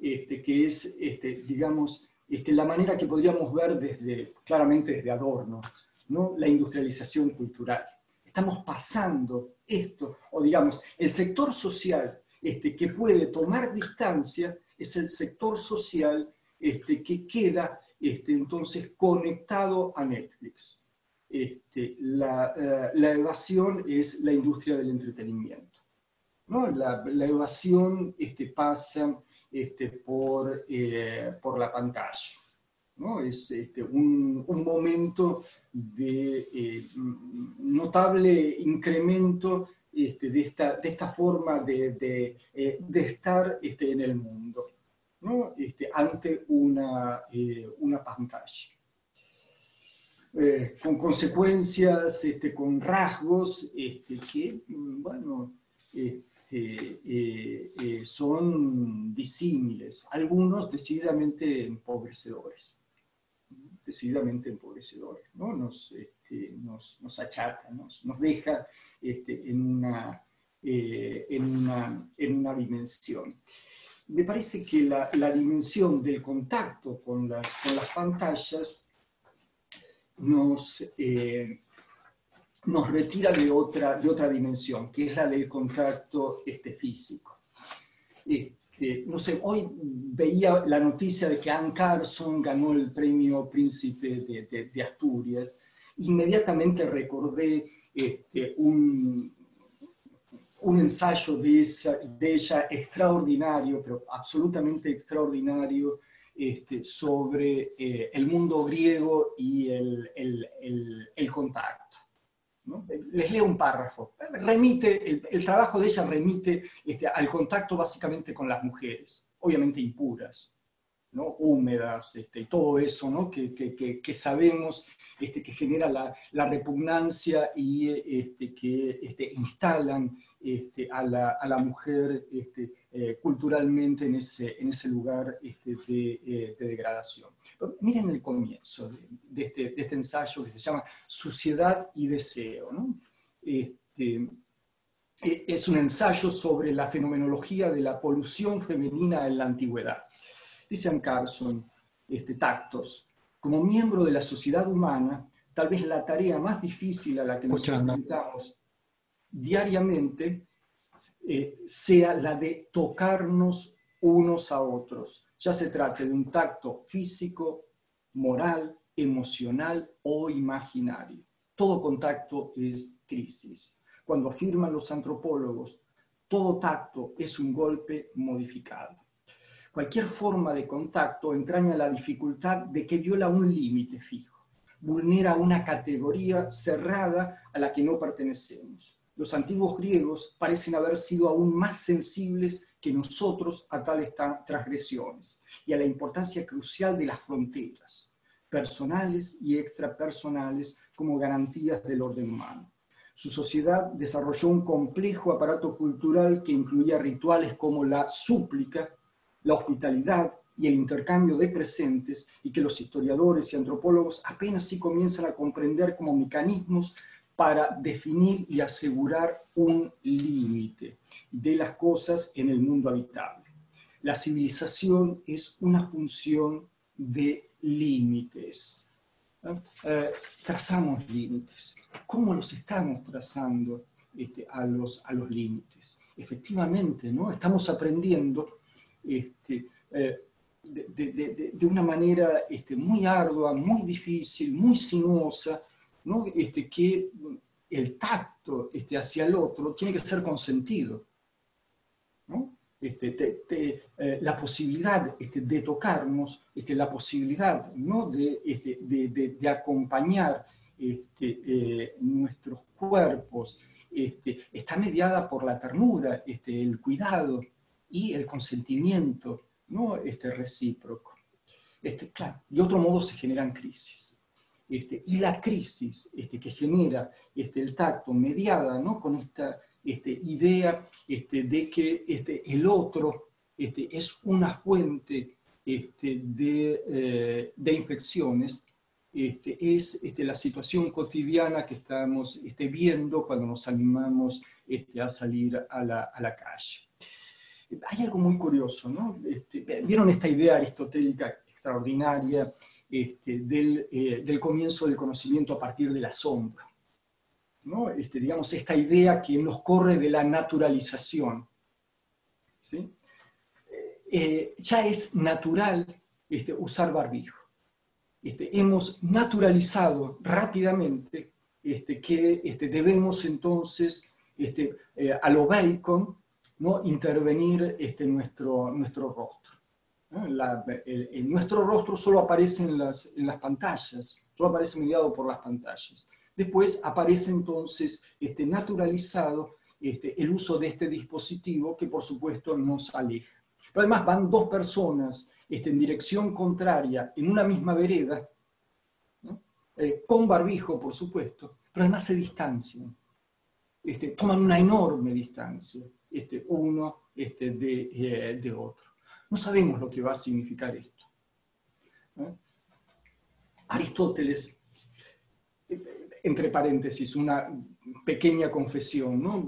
que es, digamos, la manera que podríamos ver claramente desde Adorno, ¿no? La industrialización cultural. Estamos pasando esto, o digamos, el sector social que puede tomar distancia es el sector social que queda entonces conectado a Netflix. La evasión es la industria del entretenimiento, ¿no? La evasión pasa por la pantalla, ¿no? Es un momento de notable incremento de esta forma de estar en el mundo, ¿no? Ante una pantalla. Con consecuencias, con rasgos que, bueno, son disímiles, algunos decididamente empobrecedores. Decididamente empobrecedores, ¿no? Nos achata, nos deja en una dimensión. Me parece que la dimensión del contacto con las pantallas nos retira de otra dimensión, que es la del contacto físico. No sé, hoy veía la noticia de que Anne Carson ganó el premio Príncipe de Asturias. Inmediatamente recordé un ensayo de ella extraordinario, pero absolutamente extraordinario, sobre el mundo griego y el contacto, ¿no? Les leo un párrafo. El trabajo de ella remite al contacto básicamente con las mujeres, obviamente impuras, ¿no? Húmedas, y todo eso, ¿no? que sabemos que genera la repugnancia y que instalan a la mujer culturalmente en ese lugar de degradación. Pero miren el comienzo de este ensayo que se llama Suciedad y Deseo, ¿no? Es un ensayo sobre la fenomenología de la polución femenina en la antigüedad. Dice Anne Carson, Tactos, como miembro de la sociedad humana, tal vez la tarea más difícil a la que nos enfrentamos diariamente sea la de tocarnos unos a otros, ya se trate de un tacto físico, moral, emocional o imaginario. Todo contacto es crisis. cuando afirman los antropólogos, todo tacto es un golpe modificado. Cualquier forma de contacto entraña la dificultad de que viola un límite fijo, vulnera una categoría cerrada a la que no pertenecemos. Los antiguos griegos parecen haber sido aún más sensibles que nosotros a tales transgresiones y a la importancia crucial de las fronteras, personales y extrapersonales, como garantías del orden humano. Su sociedad desarrolló un complejo aparato cultural que incluía rituales como la súplica, la hospitalidad y el intercambio de presentes, y que los historiadores y antropólogos apenas sí comienzan a comprender como mecanismos para definir y asegurar un límite de las cosas en el mundo habitable. La civilización es una función de límites. Trazamos límites. ¿Cómo los estamos trazando a los límites? Efectivamente, ¿no? Estamos aprendiendo de una manera muy ardua, muy difícil, muy sinuosa, ¿no? Que el tacto hacia el otro tiene que ser consentido, ¿no? La posibilidad de tocarnos, la posibilidad, ¿no? de acompañar nuestros cuerpos, está mediada por la ternura, el cuidado y el consentimiento, ¿no? Recíproco. Claro, de otro modo se generan crisis. Y la crisis que genera el tacto, mediada, ¿no? con esta idea de que el otro es una fuente de infecciones, es la situación cotidiana que estamos viendo cuando nos animamos a salir a la calle. Hay algo muy curioso, ¿no? ¿Vieron esta idea aristotélica extraordinaria del comienzo del conocimiento a partir del asombro? ¿No? Digamos, esta idea que nos corre de la naturalización. ¿Sí? Ya es natural usar barbijo. Hemos naturalizado rápidamente que debemos entonces, a lo Bacon, ¿no? intervenir nuestro rostro. ¿No? Nuestro rostro solo aparece en las pantallas, solo aparece mediado por las pantallas. Después aparece entonces naturalizado el uso de este dispositivo que por supuesto nos aleja. Pero además van dos personas en dirección contraria en una misma vereda, ¿no? Con barbijo por supuesto, pero además se distancian, toman una enorme distancia uno de otro. No sabemos lo que va a significar esto. Aristóteles, entre paréntesis, una pequeña confesión, ¿no?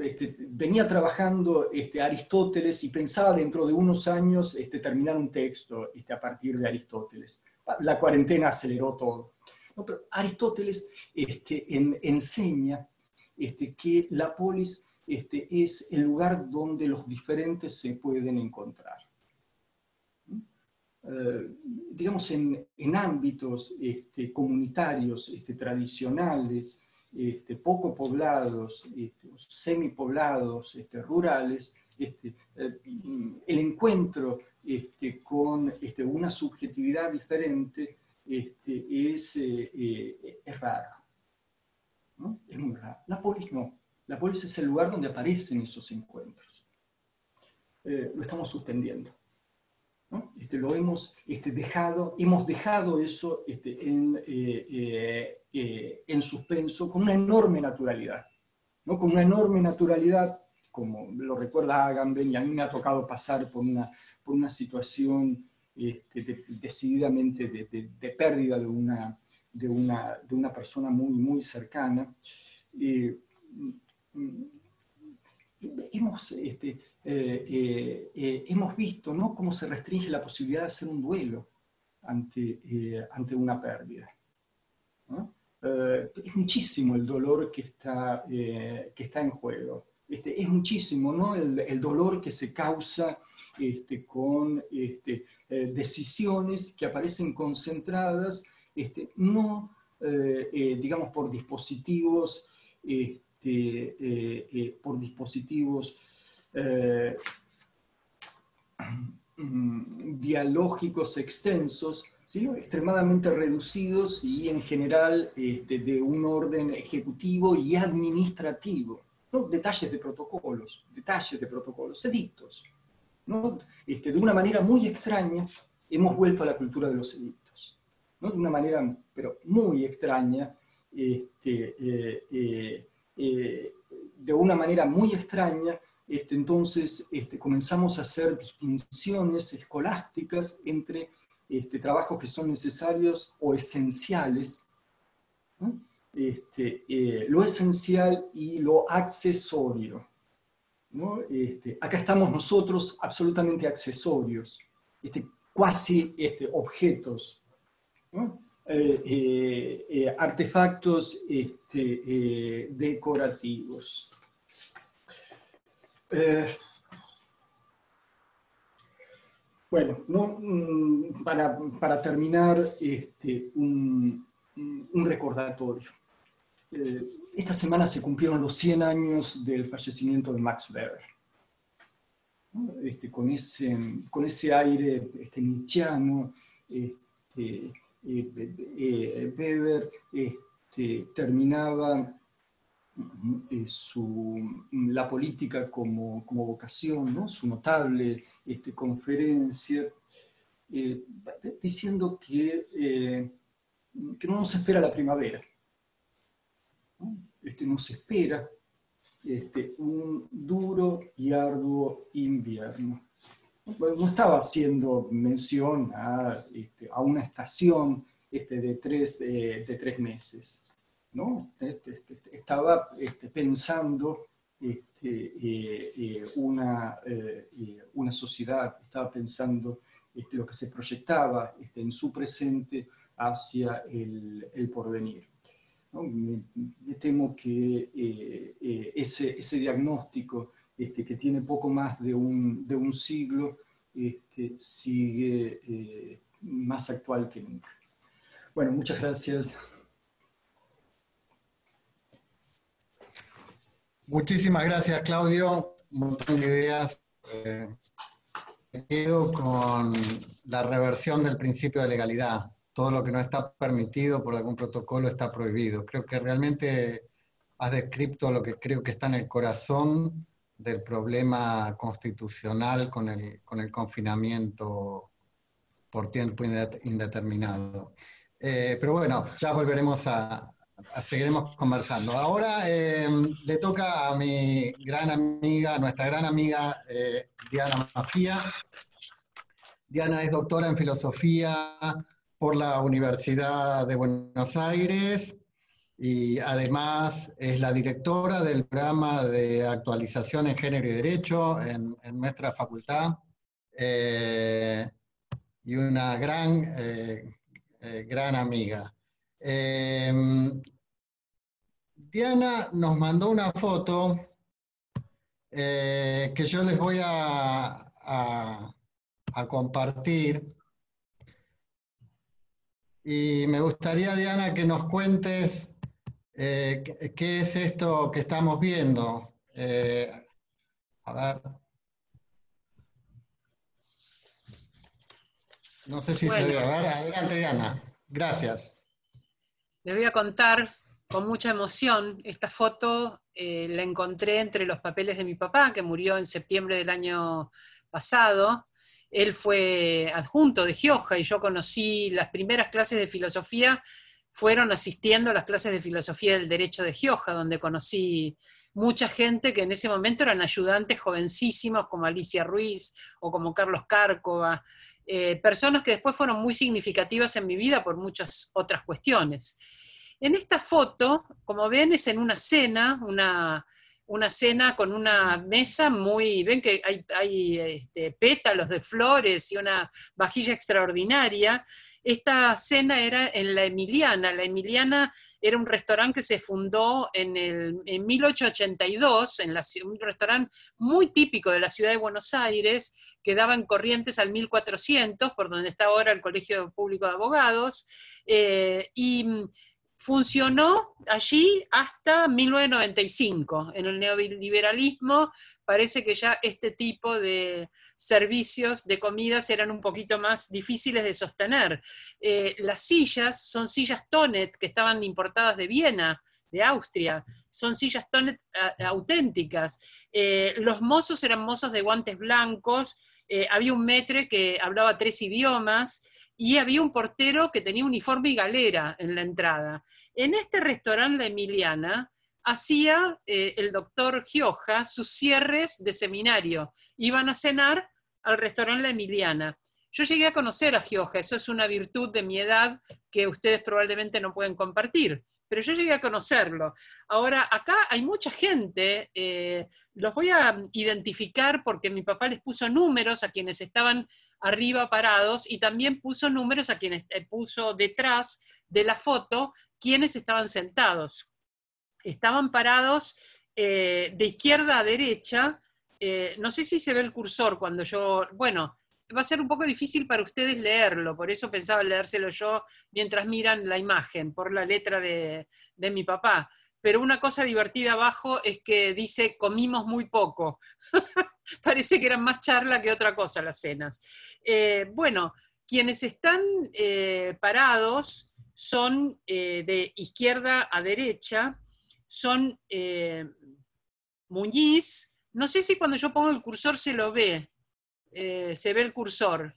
Venía trabajando Aristóteles y pensaba dentro de unos años terminar un texto a partir de Aristóteles. La cuarentena aceleró todo. No, pero Aristóteles enseña que la polis es el lugar donde los diferentes se pueden encontrar. Digamos, en ámbitos comunitarios tradicionales, poco poblados, semipoblados, rurales, el encuentro con una subjetividad diferente es raro, ¿no? Es muy raro. La polis no. La polis es el lugar donde aparecen esos encuentros. Lo estamos suspendiendo, ¿no? Lo hemos dejado eso en suspenso con una enorme naturalidad, ¿no? Con una enorme naturalidad, como lo recuerda Agamben, y a mí me ha tocado pasar por una situación decididamente de pérdida de una persona muy, muy cercana. Hemos visto, ¿no? cómo se restringe la posibilidad de hacer un duelo ante una pérdida, ¿no? Es muchísimo el dolor que está en juego. Es muchísimo, ¿no? el dolor que se causa con decisiones que aparecen concentradas, no, digamos, por dispositivos por dispositivos dialógicos extensos, sino extremadamente reducidos y en general de un orden ejecutivo y administrativo, ¿no? Detalles de protocolos, edictos, ¿no? De una manera muy extraña hemos vuelto a la cultura de los edictos, ¿no? De una manera, pero muy extraña, de una manera muy extraña, entonces comenzamos a hacer distinciones escolásticas entre trabajos que son necesarios o esenciales, ¿no? Lo esencial y lo accesorio, ¿no? Acá estamos nosotros absolutamente accesorios, cuasi objetos, ¿no? Artefactos decorativos. Bueno, no, para terminar, un recordatorio. Esta semana se cumplieron los 100 años del fallecimiento de Max Weber, ¿no? Con ese aire nietzscheano, Weber terminaba la política como vocación, ¿no? Su notable conferencia, diciendo que no nos espera la primavera, ¿no? Nos espera un duro y arduo invierno. Bueno, no estaba haciendo mención a una estación de tres meses, ¿no? Estaba pensando una sociedad, estaba pensando lo que se proyectaba en su presente hacia el porvenir, ¿no? Me temo que ese diagnóstico que tiene poco más de un siglo sigue más actual que nunca. Bueno, muchas gracias. Muchísimas gracias, Claudio. Un montón de ideas. Me quedo con la reversión del principio de legalidad. Todo lo que no está permitido por algún protocolo está prohibido. Creo que realmente has descrito lo que creo que está en el corazón del problema constitucional con el confinamiento por tiempo indeterminado. Pero bueno, ya volveremos seguiremos conversando. Ahora le toca a mi gran amiga, nuestra gran amiga Diana Mafía. Diana es doctora en filosofía por la Universidad de Buenos Aires y además es la directora del programa de actualización en género y derecho en nuestra facultad y una gran amiga. Diana nos mandó una foto que yo les voy a compartir. Y me gustaría, Diana, que nos cuentes qué es esto que estamos viendo. A ver. No sé si se ve. A ver, adelante, Diana. Gracias. Les voy a contar con mucha emoción. Esta foto la encontré entre los papeles de mi papá, que murió en septiembre del año pasado. Él fue adjunto de Gioja y yo conocí las primeras clases de filosofía, fueron asistiendo a las clases de filosofía del derecho de Gioja, donde conocí mucha gente que en ese momento eran ayudantes jovencísimos, como Alicia Ruiz o como Carlos Cárcova, personas que después fueron muy significativas en mi vida por muchas otras cuestiones. En esta foto, como ven, es en una cena, una cena con una mesa muy, ven que hay pétalos de flores y una vajilla extraordinaria. Esta cena era en La Emiliana. La Emiliana era un restaurante que se fundó en 1882, un restaurante muy típico de la ciudad de Buenos Aires, que daba en Corrientes al 1400, por donde está ahora el Colegio Público de Abogados, y funcionó allí hasta 1995. En el neoliberalismo parece que ya este tipo de servicios de comidas eran un poquito más difíciles de sostener. Las sillas son sillas Tonet que estaban importadas de Viena, de Austria, son sillas Tonet auténticas. Los mozos eran mozos de guantes blancos, había un maître que hablaba 3 idiomas, y había un portero que tenía uniforme y galera en la entrada. En este restaurante La Emiliana hacía el doctor Gioja sus cierres de seminario. Iban a cenar al restaurante La Emiliana. Yo llegué a conocer a Gioja, eso es una virtud de mi edad que ustedes probablemente no pueden compartir, pero yo llegué a conocerlo. Ahora, acá hay mucha gente, los voy a identificar porque mi papá les puso números a quienes estaban arriba parados y también puso números a quienes puso detrás de la foto quienes estaban sentados. Estaban parados de izquierda a derecha, no sé si se ve el cursor cuando yo, bueno, va a ser un poco difícil para ustedes leerlo, por eso pensaba leérselo yo mientras miran la imagen, por la letra de mi papá. Pero una cosa divertida abajo es que dice comimos muy poco. Parece que eran más charla que otra cosa las cenas. Bueno, quienes están parados son de izquierda a derecha, son Muñiz, no sé si cuando yo pongo el cursor se lo ve, se ve el cursor.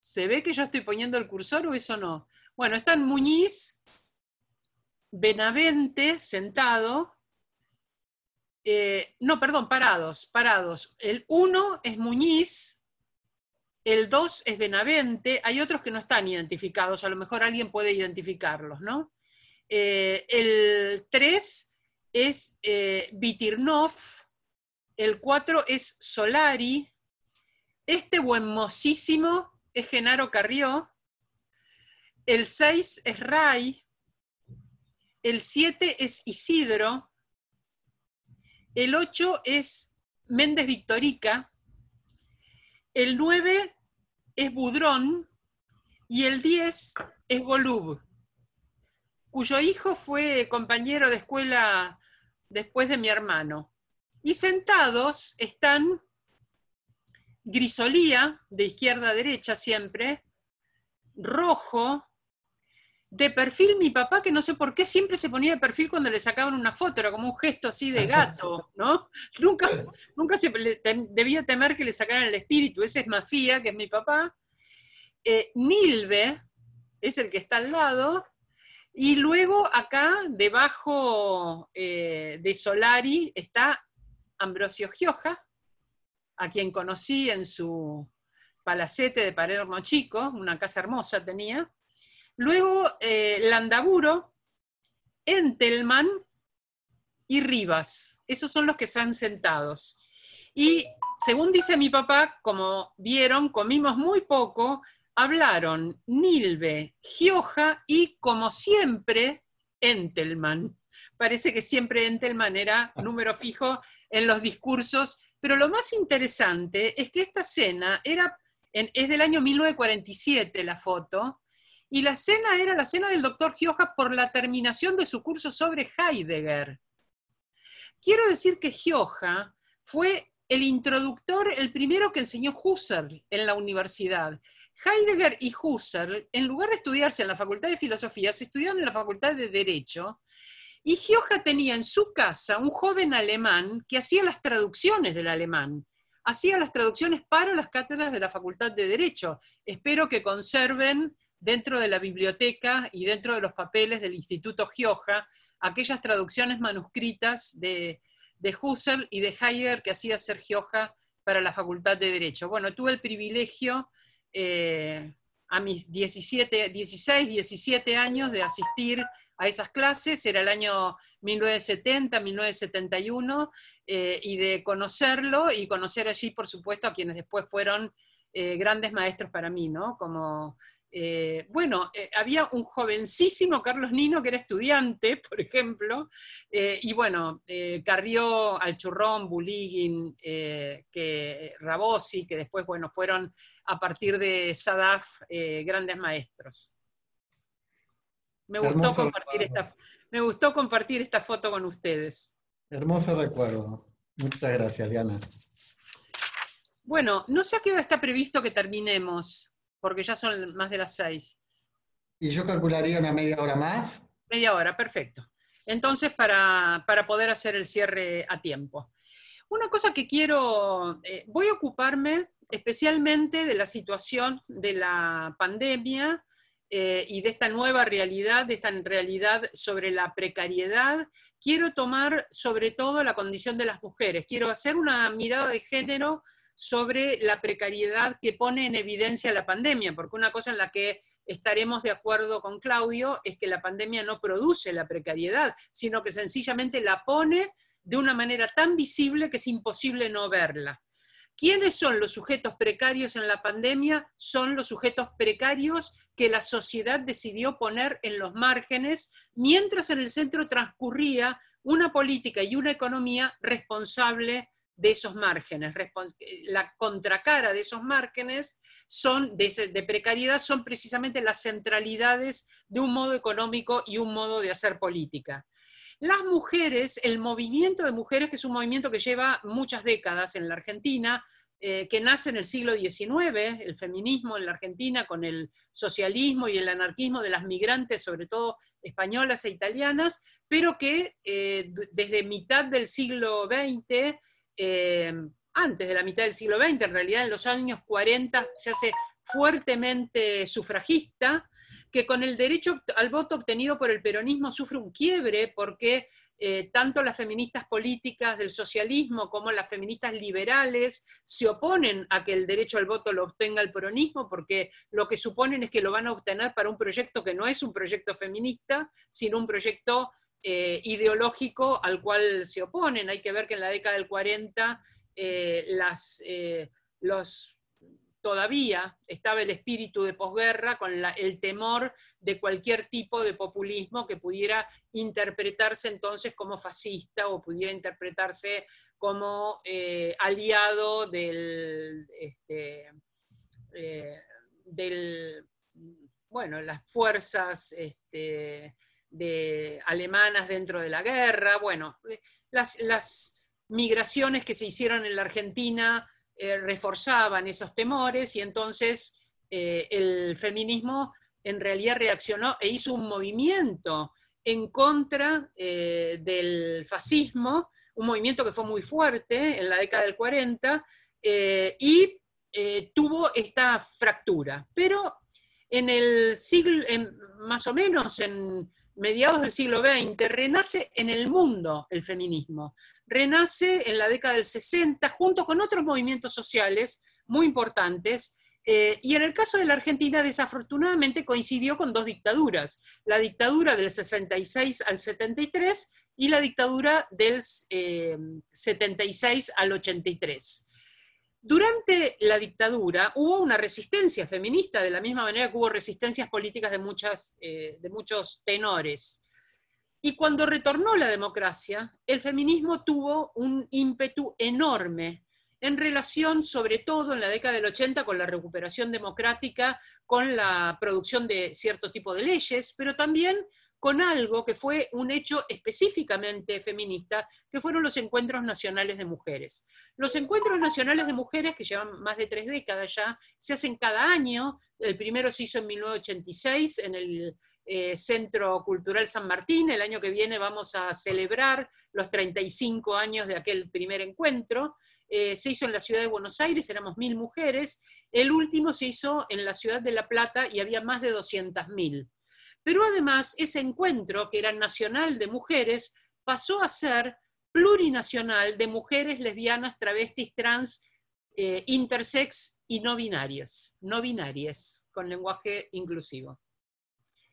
¿Se ve que yo estoy poniendo el cursor o eso no? Bueno, están Muñiz, Benavente sentado, no, perdón, parados. El 1 es Muñiz, el 2 es Benavente, hay otros que no están identificados, a lo mejor alguien puede identificarlos, ¿no? El 3 es Vitirnov, el 4 es Solari, este buenmosísimo es Genaro Carrió, el 6 es Ray, el 7 es Isidro, el 8 es Méndez Victorica, el 9 es Budrón y el 10 es Golub, cuyo hijo fue compañero de escuela después de mi hermano. Y sentados están Grisolía, de izquierda a derecha siempre, Rojo, de perfil mi papá, que no sé por qué siempre se ponía de perfil cuando le sacaban una foto, era como un gesto así de gato, ¿no? Nunca debía temer que le sacaran el espíritu, ese es Mafía, que es mi papá. Nilve es el que está al lado, y luego acá, debajo de Solari, está Ambrosio Gioja, a quien conocí en su palacete de Palermo Chico, una casa hermosa tenía. Luego Landaburo, Entelman y Rivas. Esos son los que están sentados. Y según dice mi papá, como vieron, comimos muy poco, hablaron Nilve, Gioja y, como siempre, Entelman. Parece que siempre Entelman era número fijo en los discursos, pero lo más interesante es que esta cena es del año 1947 la foto, y la cena era la cena del doctor Gioja por la terminación de su curso sobre Heidegger. Quiero decir que Gioja fue el introductor, el primero que enseñó Husserl en la universidad. Heidegger y Husserl, en lugar de estudiarse en la Facultad de Filosofía, se estudiaron en la Facultad de Derecho, y Gioja tenía en su casa un joven alemán que hacía las traducciones del alemán. Hacía las traducciones para las cátedras de la Facultad de Derecho. Espero que conserven dentro de la biblioteca y dentro de los papeles del Instituto Gioja aquellas traducciones manuscritas de Husserl y de Heidegger que hacía hacer Gioja para la Facultad de Derecho. Bueno, tuve el privilegio a mis 16, 17 años de asistir a esas clases, era el año 1970, 1971, y de conocerlo y conocer allí, por supuesto, a quienes después fueron grandes maestros para mí, ¿no? Como había un jovencísimo Carlos Nino que era estudiante, por ejemplo, y bueno, Carrió, Alchurrón, Buligin, Rabosi, que después, bueno, fueron a partir de Sadaf grandes maestros. Me gustó Hermoso compartir recuerdo. me gustó compartir esta foto con ustedes. Hermoso recuerdo. Muchas gracias, Diana. Bueno, no sé a qué hora está previsto que terminemos, porque ya son más de las 6. Y yo calcularía una media hora más. Media hora, perfecto. Entonces, para poder hacer el cierre a tiempo. Una cosa que quiero, voy a ocuparme especialmente de la situación de la pandemia y de esta nueva realidad, de esta realidad sobre la precariedad. Quiero tomar sobre todo la condición de las mujeres. Quiero hacer una mirada de género sobre la precariedad que pone en evidencia la pandemia, porque una cosa en la que estaremos de acuerdo con Claudio es que la pandemia no produce la precariedad, sino que sencillamente la pone de una manera tan visible que es imposible no verla. ¿Quiénes son los sujetos precarios en la pandemia? Son los sujetos precarios que la sociedad decidió poner en los márgenes, mientras en el centro transcurría una política y una economía responsable de esos márgenes. La contracara de esos márgenes de precariedad son precisamente las centralidades de un modo económico y un modo de hacer política. Las mujeres, el movimiento de mujeres, que es un movimiento que lleva muchas décadas en la Argentina, que nace en el siglo XIX, el feminismo en la Argentina con el socialismo y el anarquismo de las migrantes, sobre todo españolas e italianas, pero que desde mitad del siglo XX, antes de la mitad del siglo XX, en realidad en los años 40 se hace fuertemente sufragista, que con el derecho al voto obtenido por el peronismo sufre un quiebre porque tanto las feministas políticas del socialismo como las feministas liberales se oponen a que el derecho al voto lo obtenga el peronismo, porque lo que suponen es que lo van a obtener para un proyecto que no es un proyecto feminista, sino un proyecto ideológico al cual se oponen. Hay que ver que en la década del 40 todavía estaba el espíritu de posguerra con el temor de cualquier tipo de populismo que pudiera interpretarse entonces como fascista o pudiera interpretarse como aliado las fuerzas alemanas dentro de la guerra. Bueno, las migraciones que se hicieron en la Argentina reforzaban esos temores y entonces el feminismo en realidad reaccionó e hizo un movimiento en contra del fascismo, un movimiento que fue muy fuerte en la década del 40 y tuvo esta fractura. Pero en el siglo, más o menos en mediados del siglo XX, renace en el mundo el feminismo. Renace en la década del 60 junto con otros movimientos sociales muy importantes, y en el caso de la Argentina desafortunadamente coincidió con dos dictaduras, la dictadura del 66 al 73 y la dictadura del 76 al 83. Durante la dictadura hubo una resistencia feminista, de la misma manera que hubo resistencias políticas de muchos tenores. Y cuando retornó la democracia, el feminismo tuvo un ímpetu enorme en relación, sobre todo en la década del 80, con la recuperación democrática, con la producción de cierto tipo de leyes, pero también con algo que fue un hecho específicamente feminista, que fueron los encuentros nacionales de mujeres. Los encuentros nacionales de mujeres, que llevan más de 3 décadas ya, se hacen cada año. El primero se hizo en 1986 en el Centro Cultural San Martín. El año que viene vamos a celebrar los 35 años de aquel primer encuentro. Se hizo en la ciudad de Buenos Aires, éramos 1000 mujeres. El último se hizo en la ciudad de La Plata y había más de 200.000. Pero además ese encuentro, que era nacional de mujeres, pasó a ser plurinacional de mujeres lesbianas, travestis, trans, intersex y no binarias, con lenguaje inclusivo.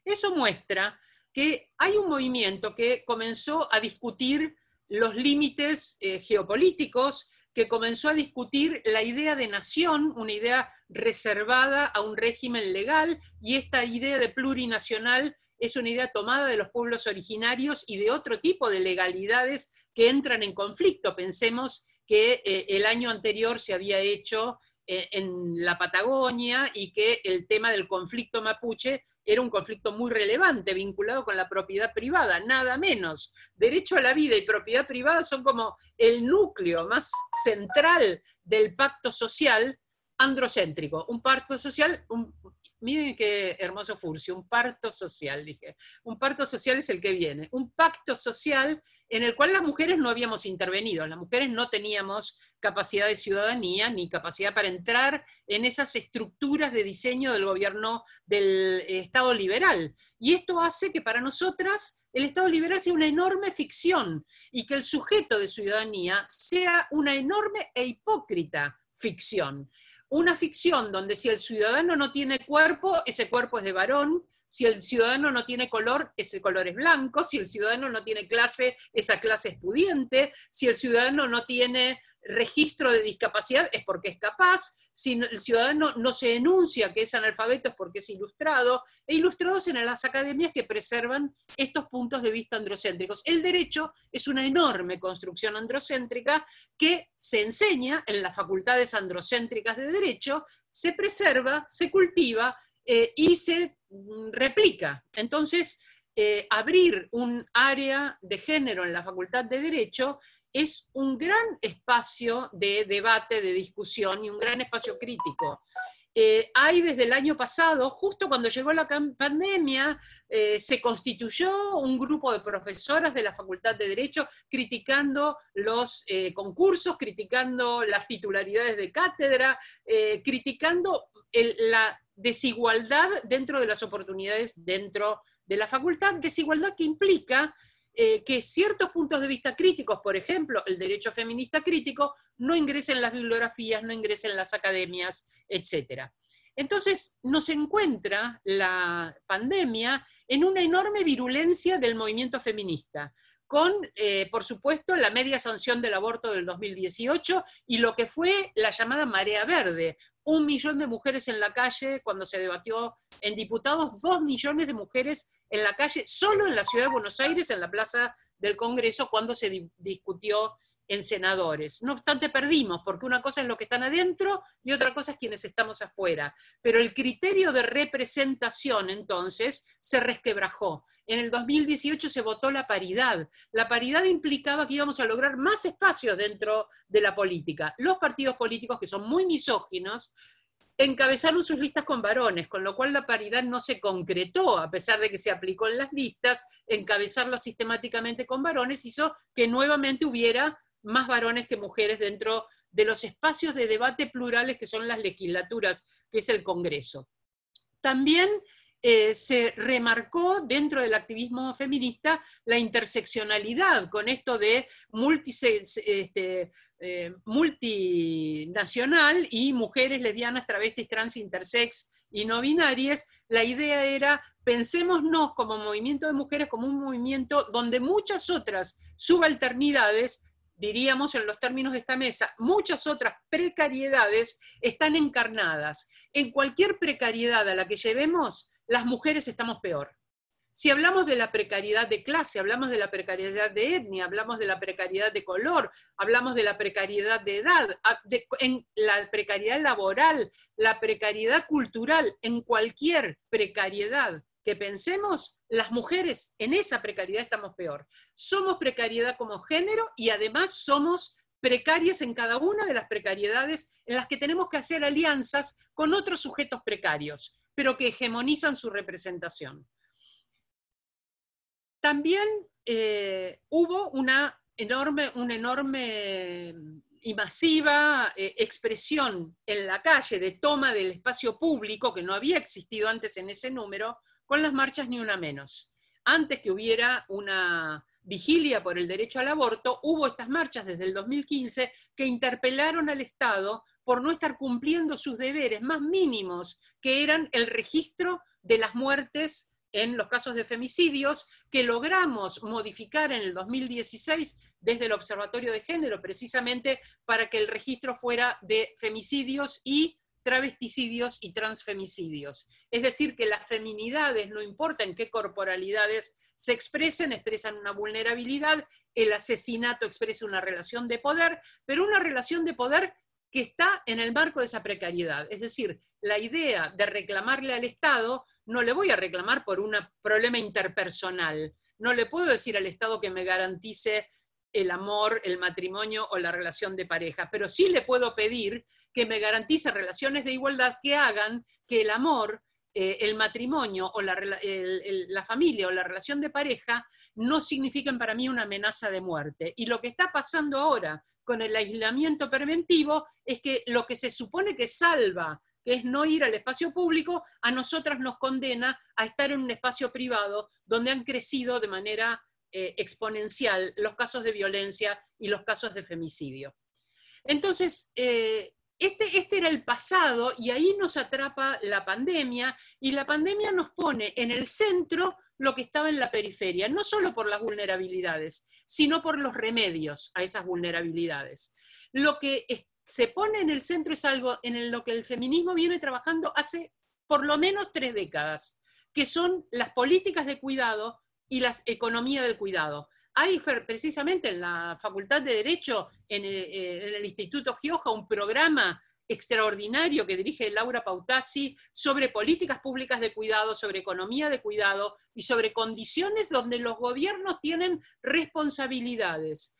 Eso muestra que hay un movimiento que comenzó a discutir los límites geopolíticos, que comenzó a discutir la idea de nación, una idea reservada a un régimen legal, y esta idea de plurinacional es una idea tomada de los pueblos originarios y de otro tipo de legalidades que entran en conflicto. Pensemos que el año anterior se había hecho en la Patagonia y que el tema del conflicto mapuche era un conflicto muy relevante vinculado con la propiedad privada, nada menos. Derecho a la vida y propiedad privada son como el núcleo más central del pacto social androcéntrico. Un pacto social, miren qué hermoso furcio, un parto social, dije. Un parto social es el que viene. Un pacto social en el cual las mujeres no habíamos intervenido. Las mujeres no teníamos capacidad de ciudadanía ni capacidad para entrar en esas estructuras de diseño del gobierno del Estado liberal. Y esto hace que para nosotras el Estado liberal sea una enorme ficción y que el sujeto de ciudadanía sea una enorme e hipócrita ficción. Una ficción donde si el ciudadano no tiene cuerpo, ese cuerpo es de varón, si el ciudadano no tiene color, ese color es blanco, si el ciudadano no tiene clase, esa clase es pudiente, si el ciudadano no tiene registro de discapacidad es porque es capaz, si el ciudadano no se enuncia que es analfabeto es porque es ilustrado, e ilustrados en las academias que preservan estos puntos de vista androcéntricos. El derecho es una enorme construcción androcéntrica que se enseña en las facultades androcéntricas de derecho, se preserva, se cultiva y se replica. Entonces, abrir un área de género en la Facultad de Derecho es un gran espacio de debate, de discusión y un gran espacio crítico. Hay desde el año pasado, justo cuando llegó la pandemia, se constituyó un grupo de profesoras de la Facultad de Derecho criticando los concursos, criticando las titularidades de cátedra, criticando la desigualdad dentro de las oportunidades dentro de la facultad, desigualdad que implica que ciertos puntos de vista críticos, por ejemplo, el derecho feminista crítico, no ingresen en las bibliografías, no ingresen en las academias, etc. Entonces nos encuentra la pandemia en una enorme virulencia del movimiento feminista, con, por supuesto, la media sanción del aborto del 2018 y lo que fue la llamada marea verde. 1 millón de mujeres en la calle cuando se debatió en diputados, 2 millones de mujeres en la calle, solo en la ciudad de Buenos Aires, en la Plaza del Congreso, cuando se discutió en senadores. No obstante, perdimos, porque una cosa es lo que están adentro y otra cosa es quienes estamos afuera. Pero el criterio de representación, entonces, se resquebrajó. En el 2018 se votó la paridad. La paridad implicaba que íbamos a lograr más espacios dentro de la política. Los partidos políticos, que son muy misóginos, encabezaron sus listas con varones, con lo cual la paridad no se concretó, a pesar de que se aplicó en las listas. Encabezarlas sistemáticamente con varones hizo que nuevamente hubiera más varones que mujeres dentro de los espacios de debate plurales que son las legislaturas, que es el Congreso. También se remarcó dentro del activismo feminista la interseccionalidad, con esto de multinacional y mujeres lesbianas, travestis, trans, intersex y no binarias. La idea era, pensémonos como movimiento de mujeres, como un movimiento donde muchas otras subalternidades, diríamos en los términos de esta mesa, muchas otras precariedades están encarnadas. En cualquier precariedad a la que llevemos, las mujeres estamos peor. Si hablamos de la precariedad de clase, hablamos de la precariedad de etnia, hablamos de la precariedad de color, hablamos de la precariedad de edad, en la precariedad laboral, la precariedad cultural, en cualquier precariedad que pensemos, las mujeres en esa precariedad estamos peor. Somos precariedad como género y además somos precarias en cada una de las precariedades en las que tenemos que hacer alianzas con otros sujetos precarios, pero que hegemonizan su representación. También hubo una enorme y masiva expresión en la calle de toma del espacio público, que no había existido antes en ese número, con las marchas Ni Una Menos. Antes que hubiera una vigilia por el derecho al aborto, hubo estas marchas desde el 2015 que interpelaron al Estado por no estar cumpliendo sus deberes más mínimos, que eran el registro de las muertes en los casos de femicidios, que logramos modificar en el 2016 desde el Observatorio de Género, precisamente para que el registro fuera de femicidios y travesticidios y transfemicidios. Es decir, que las feminidades, no importa en qué corporalidades se expresan una vulnerabilidad, el asesinato expresa una relación de poder, pero una relación de poder que está en el marco de esa precariedad. Es decir, la idea de reclamarle al Estado, no le voy a reclamar por un problema interpersonal. No le puedo decir al Estado que me garantice el amor, el matrimonio o la relación de pareja, pero sí le puedo pedir que me garantice relaciones de igualdad que hagan que el amor, el matrimonio o la familia o la relación de pareja no signifiquen para mí una amenaza de muerte. Y lo que está pasando ahora con el aislamiento preventivo es que lo que se supone que salva, que es no ir al espacio público, a nosotras nos condena a estar en un espacio privado donde han crecido de manera exponencial los casos de violencia y los casos de femicidio. Entonces, este era el pasado y ahí nos atrapa la pandemia, y la pandemia nos pone en el centro lo que estaba en la periferia, no solo por las vulnerabilidades, sino por los remedios a esas vulnerabilidades. Lo que se pone en el centro es algo en lo que el feminismo viene trabajando hace por lo menos 3 décadas, que son las políticas de cuidado y la economía del cuidado. Hay precisamente en la Facultad de Derecho, en el Instituto Gioja, un programa extraordinario que dirige Laura Pautasi sobre políticas públicas de cuidado, sobre economía de cuidado y sobre condiciones donde los gobiernos tienen responsabilidades.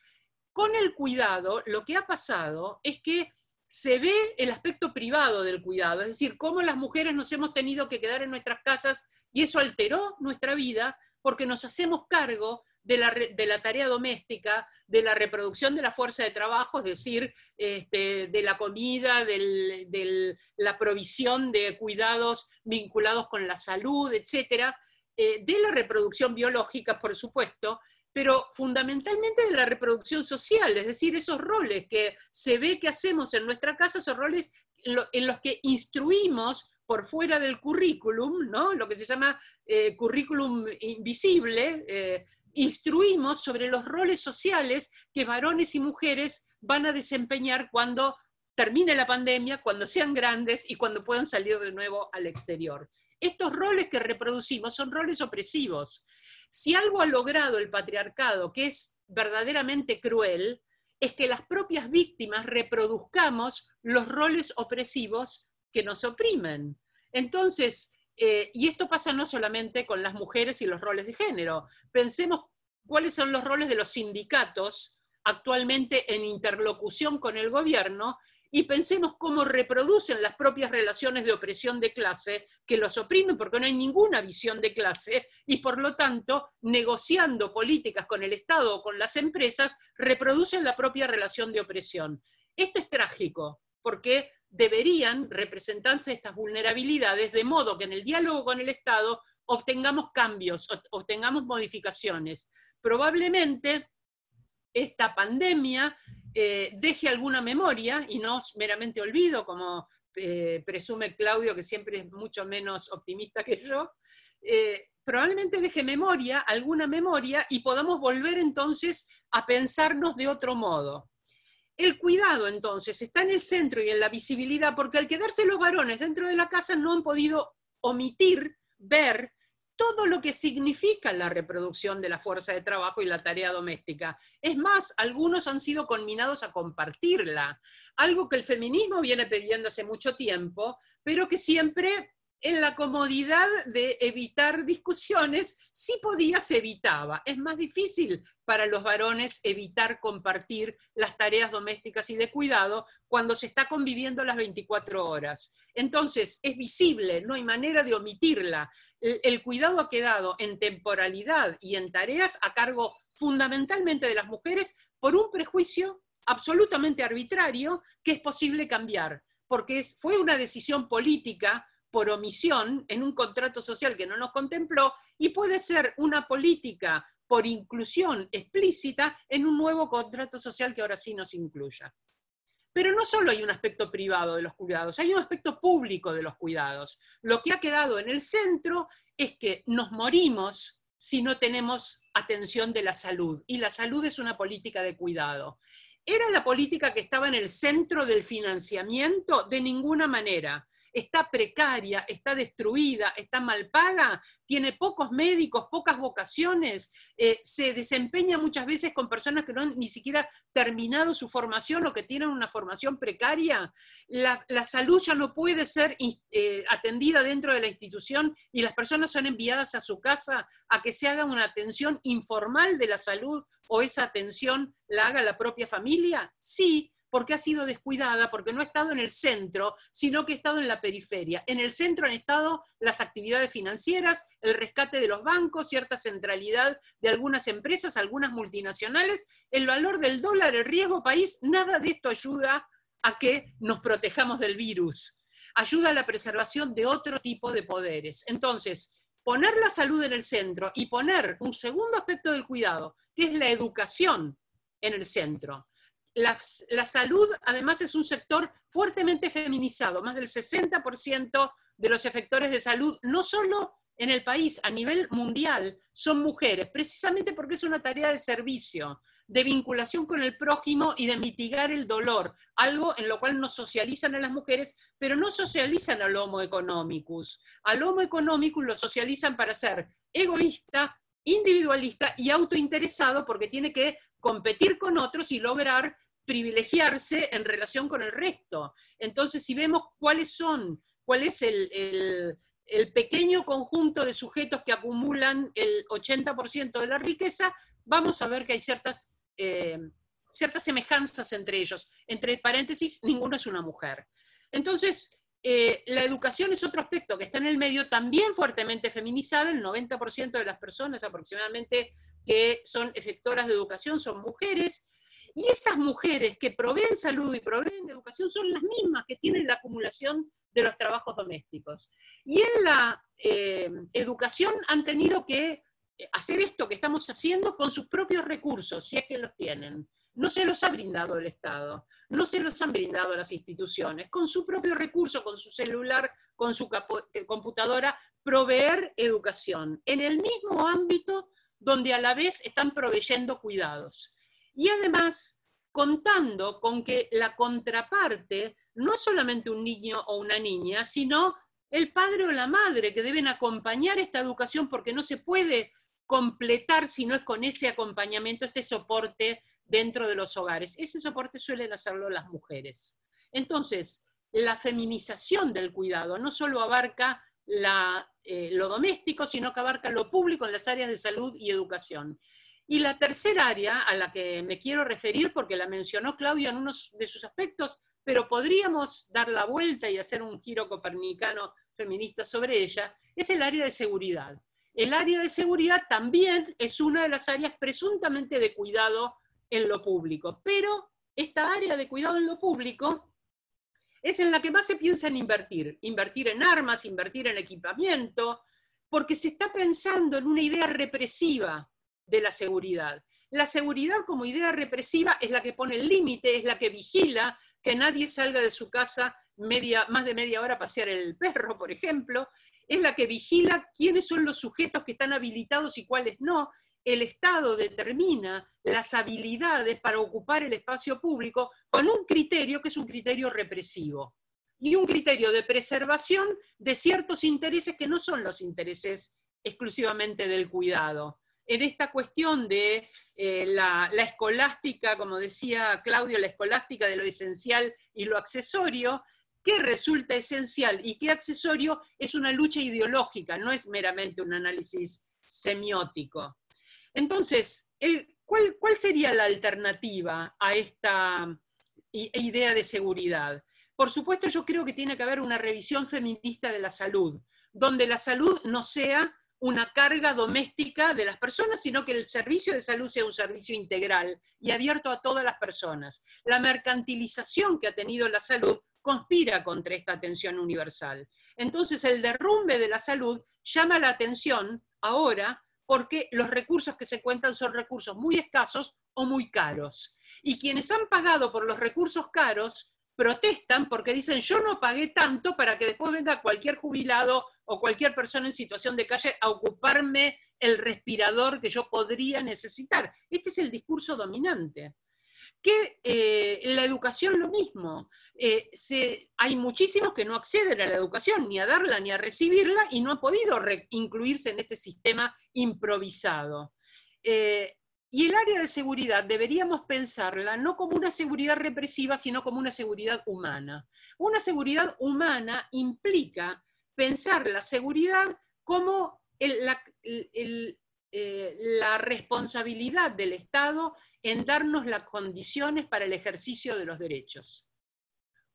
Con el cuidado, lo que ha pasado es que se ve el aspecto privado del cuidado, es decir, cómo las mujeres nos hemos tenido que quedar en nuestras casas y eso alteró nuestra vida porque nos hacemos cargo de la tarea doméstica, de la reproducción de la fuerza de trabajo, es decir, de la comida, de la provisión de cuidados vinculados con la salud, etcétera, de la reproducción biológica, por supuesto, pero fundamentalmente de la reproducción social, es decir, esos roles que se ve que hacemos en nuestra casa, esos roles en los que instruimos por fuera del currículum, ¿no? Lo que se llama currículum invisible, instruimos sobre los roles sociales que varones y mujeres van a desempeñar cuando termine la pandemia, cuando sean grandes y cuando puedan salir de nuevo al exterior. Estos roles que reproducimos son roles opresivos. Si algo ha logrado el patriarcado, que es verdaderamente cruel, es que las propias víctimas reproduzcamos los roles opresivos que nos oprimen. Entonces, y esto pasa no solamente con las mujeres y los roles de género. Pensemos cuáles son los roles de los sindicatos actualmente en interlocución con el gobierno y pensemos cómo reproducen las propias relaciones de opresión de clase que los oprimen porque no hay ninguna visión de clase y por lo tanto, negociando políticas con el Estado o con las empresas, reproducen la propia relación de opresión. Esto es trágico porque deberían representarse estas vulnerabilidades de modo que en el diálogo con el Estado obtengamos cambios, obtengamos modificaciones. Probablemente esta pandemia deje alguna memoria y no meramente olvido, como presume Claudio, que siempre es mucho menos optimista que yo, probablemente deje memoria, alguna memoria, y podamos volver entonces a pensarnos de otro modo. El cuidado, entonces, está en el centro y en la visibilidad, porque al quedarse los varones dentro de la casa no han podido omitir, ver todo lo que significa la reproducción de la fuerza de trabajo y la tarea doméstica. Es más, algunos han sido conminados a compartirla, algo que el feminismo viene pidiendo hace mucho tiempo, pero que siempre en la comodidad de evitar discusiones, sí podía, se evitaba. Es más difícil para los varones evitar compartir las tareas domésticas y de cuidado cuando se está conviviendo las 24 horas. Entonces, es visible, no hay manera de omitirla. El cuidado ha quedado en temporalidad y en tareas a cargo fundamentalmente de las mujeres por un prejuicio absolutamente arbitrario que es posible cambiar, porque fue una decisión política por omisión en un contrato social que no nos contempló y puede ser una política por inclusión explícita en un nuevo contrato social que ahora sí nos incluya. Pero no solo hay un aspecto privado de los cuidados, hay un aspecto público de los cuidados. Lo que ha quedado en el centro es que nos morimos si no tenemos atención de la salud, y la salud es una política de cuidado. ¿Era la política que estaba en el centro del financiamiento? De ninguna manera. está precaria, está destruida, está mal paga, tiene pocos médicos, pocas vocaciones, se desempeña muchas veces con personas que no han ni siquiera terminado su formación o que tienen una formación precaria. La salud ya no puede ser atendida dentro de la institución y las personas son enviadas a su casa a que se haga una atención informal de la salud, o esa atención la haga la propia familia. Sí, porque ha sido descuidada, porque no ha estado en el centro, sino que ha estado en la periferia. En el centro han estado las actividades financieras, el rescate de los bancos, cierta centralidad de algunas empresas, algunas multinacionales, el valor del dólar, el riesgo país. Nada de esto ayuda a que nos protejamos del virus. Ayuda a la preservación de otro tipo de poderes. Entonces, poner la salud en el centro y poner un segundo aspecto del cuidado, que es la educación, en el centro. La salud, además, es un sector fuertemente feminizado. Más del 60% de los efectores de salud, no solo en el país, a nivel mundial, son mujeres, precisamente porque es una tarea de servicio, de vinculación con el prójimo y de mitigar el dolor, algo en lo cual nos socializan a las mujeres, pero no socializan al homo economicus. Al homo economicus lo socializan para ser egoísta, individualista y autointeresado, porque tiene que competir con otros y lograr privilegiarse en relación con el resto. Entonces, si vemos cuál es el pequeño conjunto de sujetos que acumulan el 80% de la riqueza, vamos a ver que hay ciertas semejanzas entre ellos. Entre paréntesis, ninguno es una mujer. Entonces, la educación es otro aspecto que está en el medio, también fuertemente feminizado. El 90% de las personas aproximadamente que son efectoras de educación son mujeres, y esas mujeres que proveen salud y proveen educación son las mismas que tienen la acumulación de los trabajos domésticos. Y en la educación han tenido que hacer esto que estamos haciendo con sus propios recursos, si es que los tienen. No se los ha brindado el Estado, no se los han brindado las instituciones, con su propio recurso, con su celular, con su computadora, proveer educación, en el mismo ámbito donde a la vez están proveyendo cuidados. Y además, contando con que la contraparte no es solamente un niño o una niña, sino el padre o la madre, que deben acompañar esta educación, porque no se puede completar si no es con ese acompañamiento, este soporte dentro de los hogares. Ese soporte suelen hacerlo las mujeres. Entonces, la feminización del cuidado no solo abarca lo doméstico, sino que abarca lo público en las áreas de salud y educación. Y la tercera área a la que me quiero referir, porque la mencionó Claudio en uno de sus aspectos, pero podríamos dar la vuelta y hacer un giro copernicano feminista sobre ella, es el área de seguridad. El área de seguridad también es una de las áreas presuntamente de cuidado en lo público, pero esta área de cuidado en lo público es en la que más se piensa en invertir en armas, invertir en equipamiento, porque se está pensando en una idea represiva de la seguridad. La seguridad como idea represiva es la que pone el límite, es la que vigila que nadie salga de su casa más de media hora a pasear el perro, por ejemplo, es la que vigila quiénes son los sujetos que están habilitados y cuáles no. El Estado determina las habilidades para ocupar el espacio público con un criterio que es un criterio represivo y un criterio de preservación de ciertos intereses que no son los intereses exclusivamente del cuidado. En esta cuestión de la escolástica, como decía Claudio, la escolástica de lo esencial y lo accesorio, ¿qué resulta esencial y qué accesorio? Es una lucha ideológica, no es meramente un análisis semiótico. Entonces, ¿cuál sería la alternativa a esta idea de seguridad? Por supuesto, yo creo que tiene que haber una revisión feminista de la salud, donde la salud no sea una carga doméstica de las personas, sino que el servicio de salud sea un servicio integral y abierto a todas las personas. La mercantilización que ha tenido la salud conspira contra esta atención universal. Entonces, el derrumbe de la salud llama la atención ahora porque los recursos que se cuentan son recursos muy escasos o muy caros. Y quienes han pagado por los recursos caros protestan porque dicen, yo no pagué tanto para que después venga cualquier jubilado o cualquier persona en situación de calle a ocuparme el respirador que yo podría necesitar. Este es el discurso dominante. Que la educación lo mismo. Hay muchísimos que no acceden a la educación, ni a darla ni a recibirla, y no han podido incluirse en este sistema improvisado. Y el área de seguridad deberíamos pensarla no como una seguridad represiva, sino como una seguridad humana. Una seguridad humana implica pensar la seguridad como la responsabilidad del Estado en darnos las condiciones para el ejercicio de los derechos.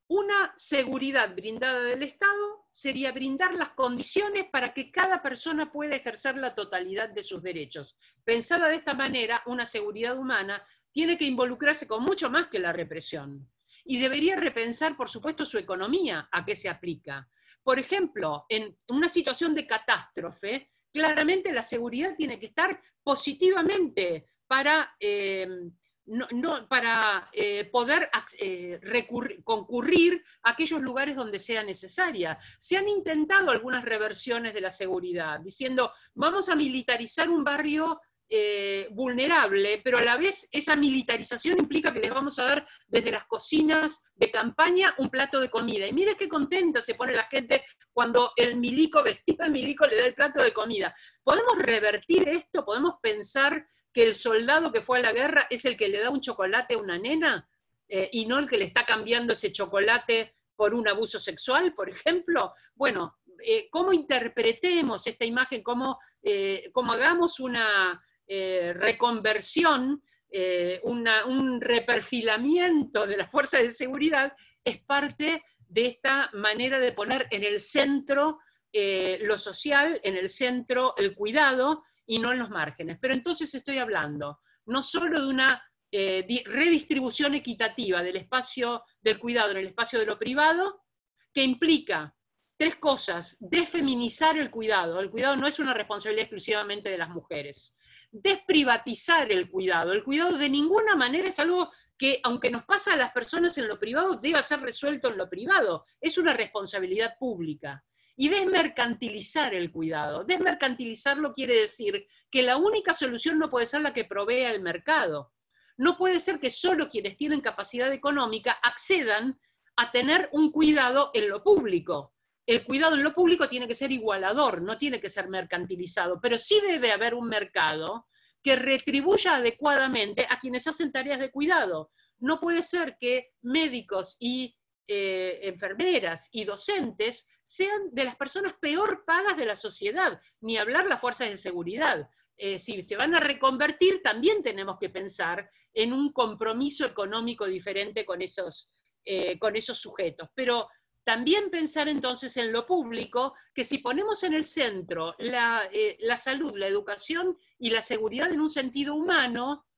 Una seguridad brindada del Estado sería brindar las condiciones para que cada persona pueda ejercer la totalidad de sus derechos. Pensada de esta manera, una seguridad humana tiene que involucrarse con mucho más que la represión. Y debería repensar, por supuesto, su economía, a qué se aplica. Por ejemplo, en una situación de catástrofe, claramente la seguridad tiene que estar positivamente para poder concurrir a aquellos lugares donde sea necesaria. Se han intentado algunas reversiones de la seguridad, diciendo, vamos a militarizar un barrio vulnerable, pero a la vez esa militarización implica que les vamos a dar desde las cocinas de campaña un plato de comida. Y mire qué contenta se pone la gente cuando el milico, vestido de milico, le da el plato de comida. ¿Podemos revertir esto? ¿Podemos pensar que el soldado que fue a la guerra es el que le da un chocolate a una nena y no el que le está cambiando ese chocolate por un abuso sexual, por ejemplo? Bueno, ¿cómo interpretemos esta imagen? ¿Cómo hagamos una reconversión, un reperfilamiento de las fuerzas de seguridad? Es parte de esta manera de poner en el centro lo social, en el centro el cuidado, y no en los márgenes. Pero entonces estoy hablando no solo de una redistribución equitativa del espacio del cuidado en el espacio de lo privado, que implica tres cosas: desfeminizar el cuidado no es una responsabilidad exclusivamente de las mujeres; desprivatizar el cuidado de ninguna manera es algo que, aunque nos pasa a las personas en lo privado, debe ser resuelto en lo privado, es una responsabilidad pública. Y desmercantilizar el cuidado. Desmercantilizarlo quiere decir que la única solución no puede ser la que provea el mercado. No puede ser que solo quienes tienen capacidad económica accedan a tener un cuidado en lo público. El cuidado en lo público tiene que ser igualador, no tiene que ser mercantilizado, pero sí debe haber un mercado que retribuya adecuadamente a quienes hacen tareas de cuidado. No puede ser que médicos y enfermeras y docentes sean de las personas peor pagas de la sociedad, ni hablar las fuerzas de seguridad. Si se van a reconvertir, también tenemos que pensar en un compromiso económico diferente con esos sujetos. Pero también pensar entonces en lo público, que si ponemos en el centro la salud, la educación y la seguridad en un sentido humano,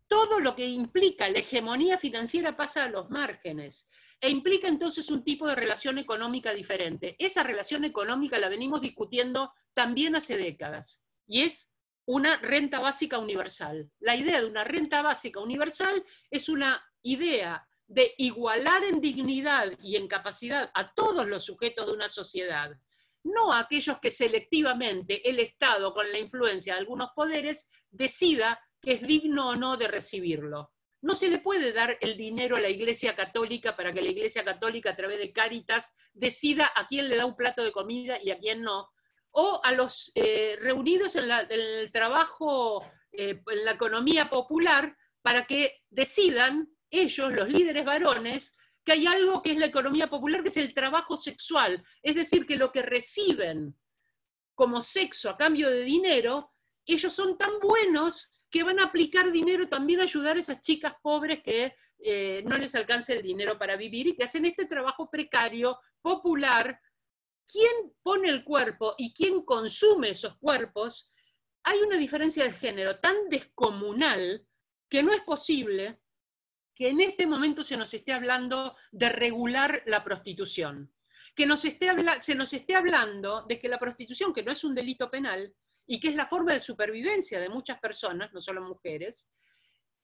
todo lo que implica la hegemonía financiera pasa a los márgenes, e implica entonces un tipo de relación económica diferente. Esa relación económica la venimos discutiendo también hace décadas, y es una renta básica universal. La idea de una renta básica universal es una idea de igualar en dignidad y en capacidad a todos los sujetos de una sociedad, no a aquellos que selectivamente el Estado, con la influencia de algunos poderes, decida que es digno o no de recibirlo. No se le puede dar el dinero a la Iglesia Católica para que la Iglesia Católica, a través de Cáritas, decida a quién le da un plato de comida y a quién no. O a los reunidos en el trabajo, en la economía popular, para que decidan ellos, los líderes varones, que hay algo que es la economía popular, que es el trabajo sexual. Es decir, que lo que reciben como sexo a cambio de dinero, ellos son tan buenos que van a aplicar dinero también a ayudar a esas chicas pobres que no les alcanza el dinero para vivir y que hacen este trabajo precario, popular. ¿Quién pone el cuerpo y quién consume esos cuerpos? Hay una diferencia de género tan descomunal que no es posible que en este momento se nos esté hablando de regular la prostitución, que se nos esté hablando de que la prostitución, que no es un delito penal, y que es la forma de supervivencia de muchas personas, no solo mujeres,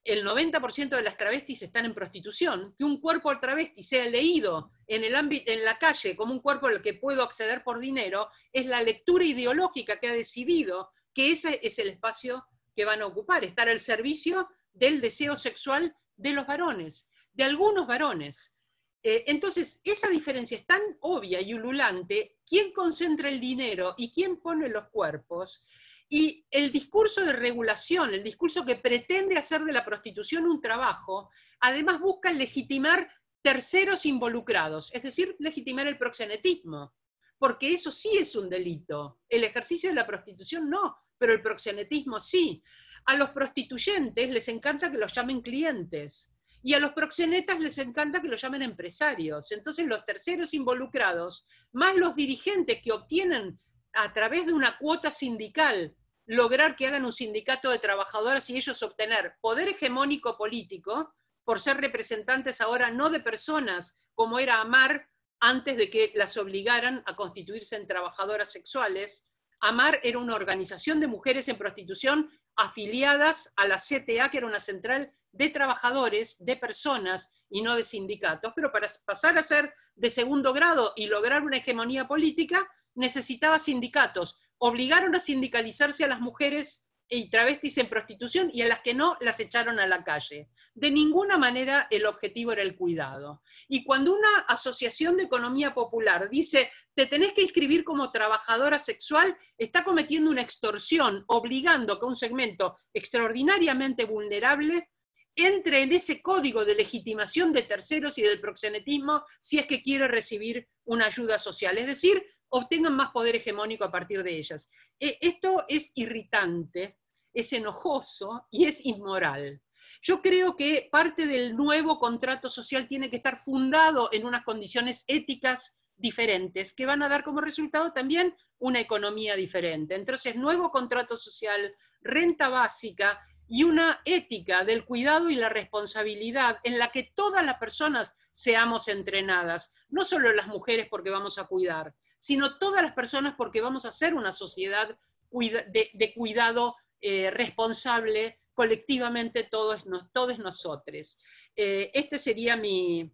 el 90% de las travestis están en prostitución, que un cuerpo al travesti sea leído en la calle como un cuerpo al que puedo acceder por dinero, es la lectura ideológica que ha decidido que ese es el espacio que van a ocupar, estar al servicio del deseo sexual de los varones, de algunos varones. Entonces, esa diferencia es tan obvia y ululante, quién concentra el dinero y quién pone los cuerpos, y el discurso de regulación, el discurso que pretende hacer de la prostitución un trabajo, además busca legitimar terceros involucrados, es decir, legitimar el proxenetismo, porque eso sí es un delito. El ejercicio de la prostitución no, pero el proxenetismo sí. A los prostituyentes les encanta que los llamen clientes, y a los proxenetas les encanta que los llamen empresarios. Entonces los terceros involucrados, más los dirigentes que obtienen a través de una cuota sindical lograr que hagan un sindicato de trabajadoras y ellos obtener poder hegemónico político, por ser representantes ahora no de personas como era AMAR antes de que las obligaran a constituirse en trabajadoras sexuales. AMAR era una organización de mujeres en prostitución afiliadas a la CTA, que era una central de trabajadores, de personas y no de sindicatos, pero para pasar a ser de segundo grado y lograr una hegemonía política necesitaba sindicatos. Obligaron a sindicalizarse a las mujeres y travestis en prostitución, y a las que no, las echaron a la calle. De ninguna manera el objetivo era el cuidado. Y cuando una asociación de economía popular dice, te tenés que inscribir como trabajadora sexual, está cometiendo una extorsión, obligando que un segmento extraordinariamente vulnerable entre en ese código de legitimación de terceros y del proxenetismo si es que quiere recibir una ayuda social. Es decir, obtengan más poder hegemónico a partir de ellas. Esto es irritante, es enojoso y es inmoral. Yo creo que parte del nuevo contrato social tiene que estar fundado en unas condiciones éticas diferentes, que van a dar como resultado también una economía diferente. Entonces, nuevo contrato social, renta básica y una ética del cuidado y la responsabilidad en la que todas las personas seamos entrenadas, no solo las mujeres porque vamos a cuidar, sino todas las personas porque vamos a ser una sociedad de cuidado responsable colectivamente todos nosotros. Este sería mi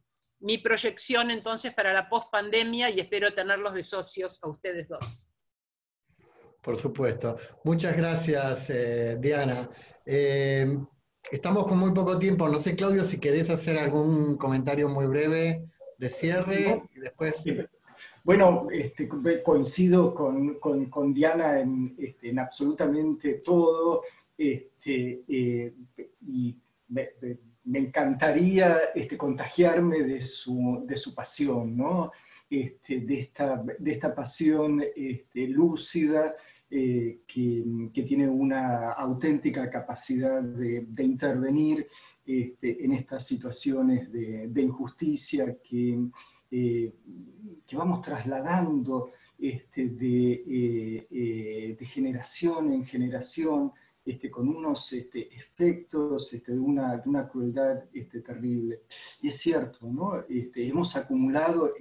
proyección entonces para la post-pandemia y espero tenerlos de socios a ustedes dos. Por supuesto. Muchas gracias, Diana. Estamos con muy poco tiempo. No sé, Claudio, si querés hacer algún comentario muy breve de cierre y después... Bueno, coincido con Diana en absolutamente todo, y me encantaría contagiarme de su pasión, ¿no? De esta pasión lúcida, que tiene una auténtica capacidad de intervenir en estas situaciones de injusticia que vamos trasladando de generación en generación, con unos efectos de una crueldad terrible. Y es cierto, ¿no? Hemos acumulado,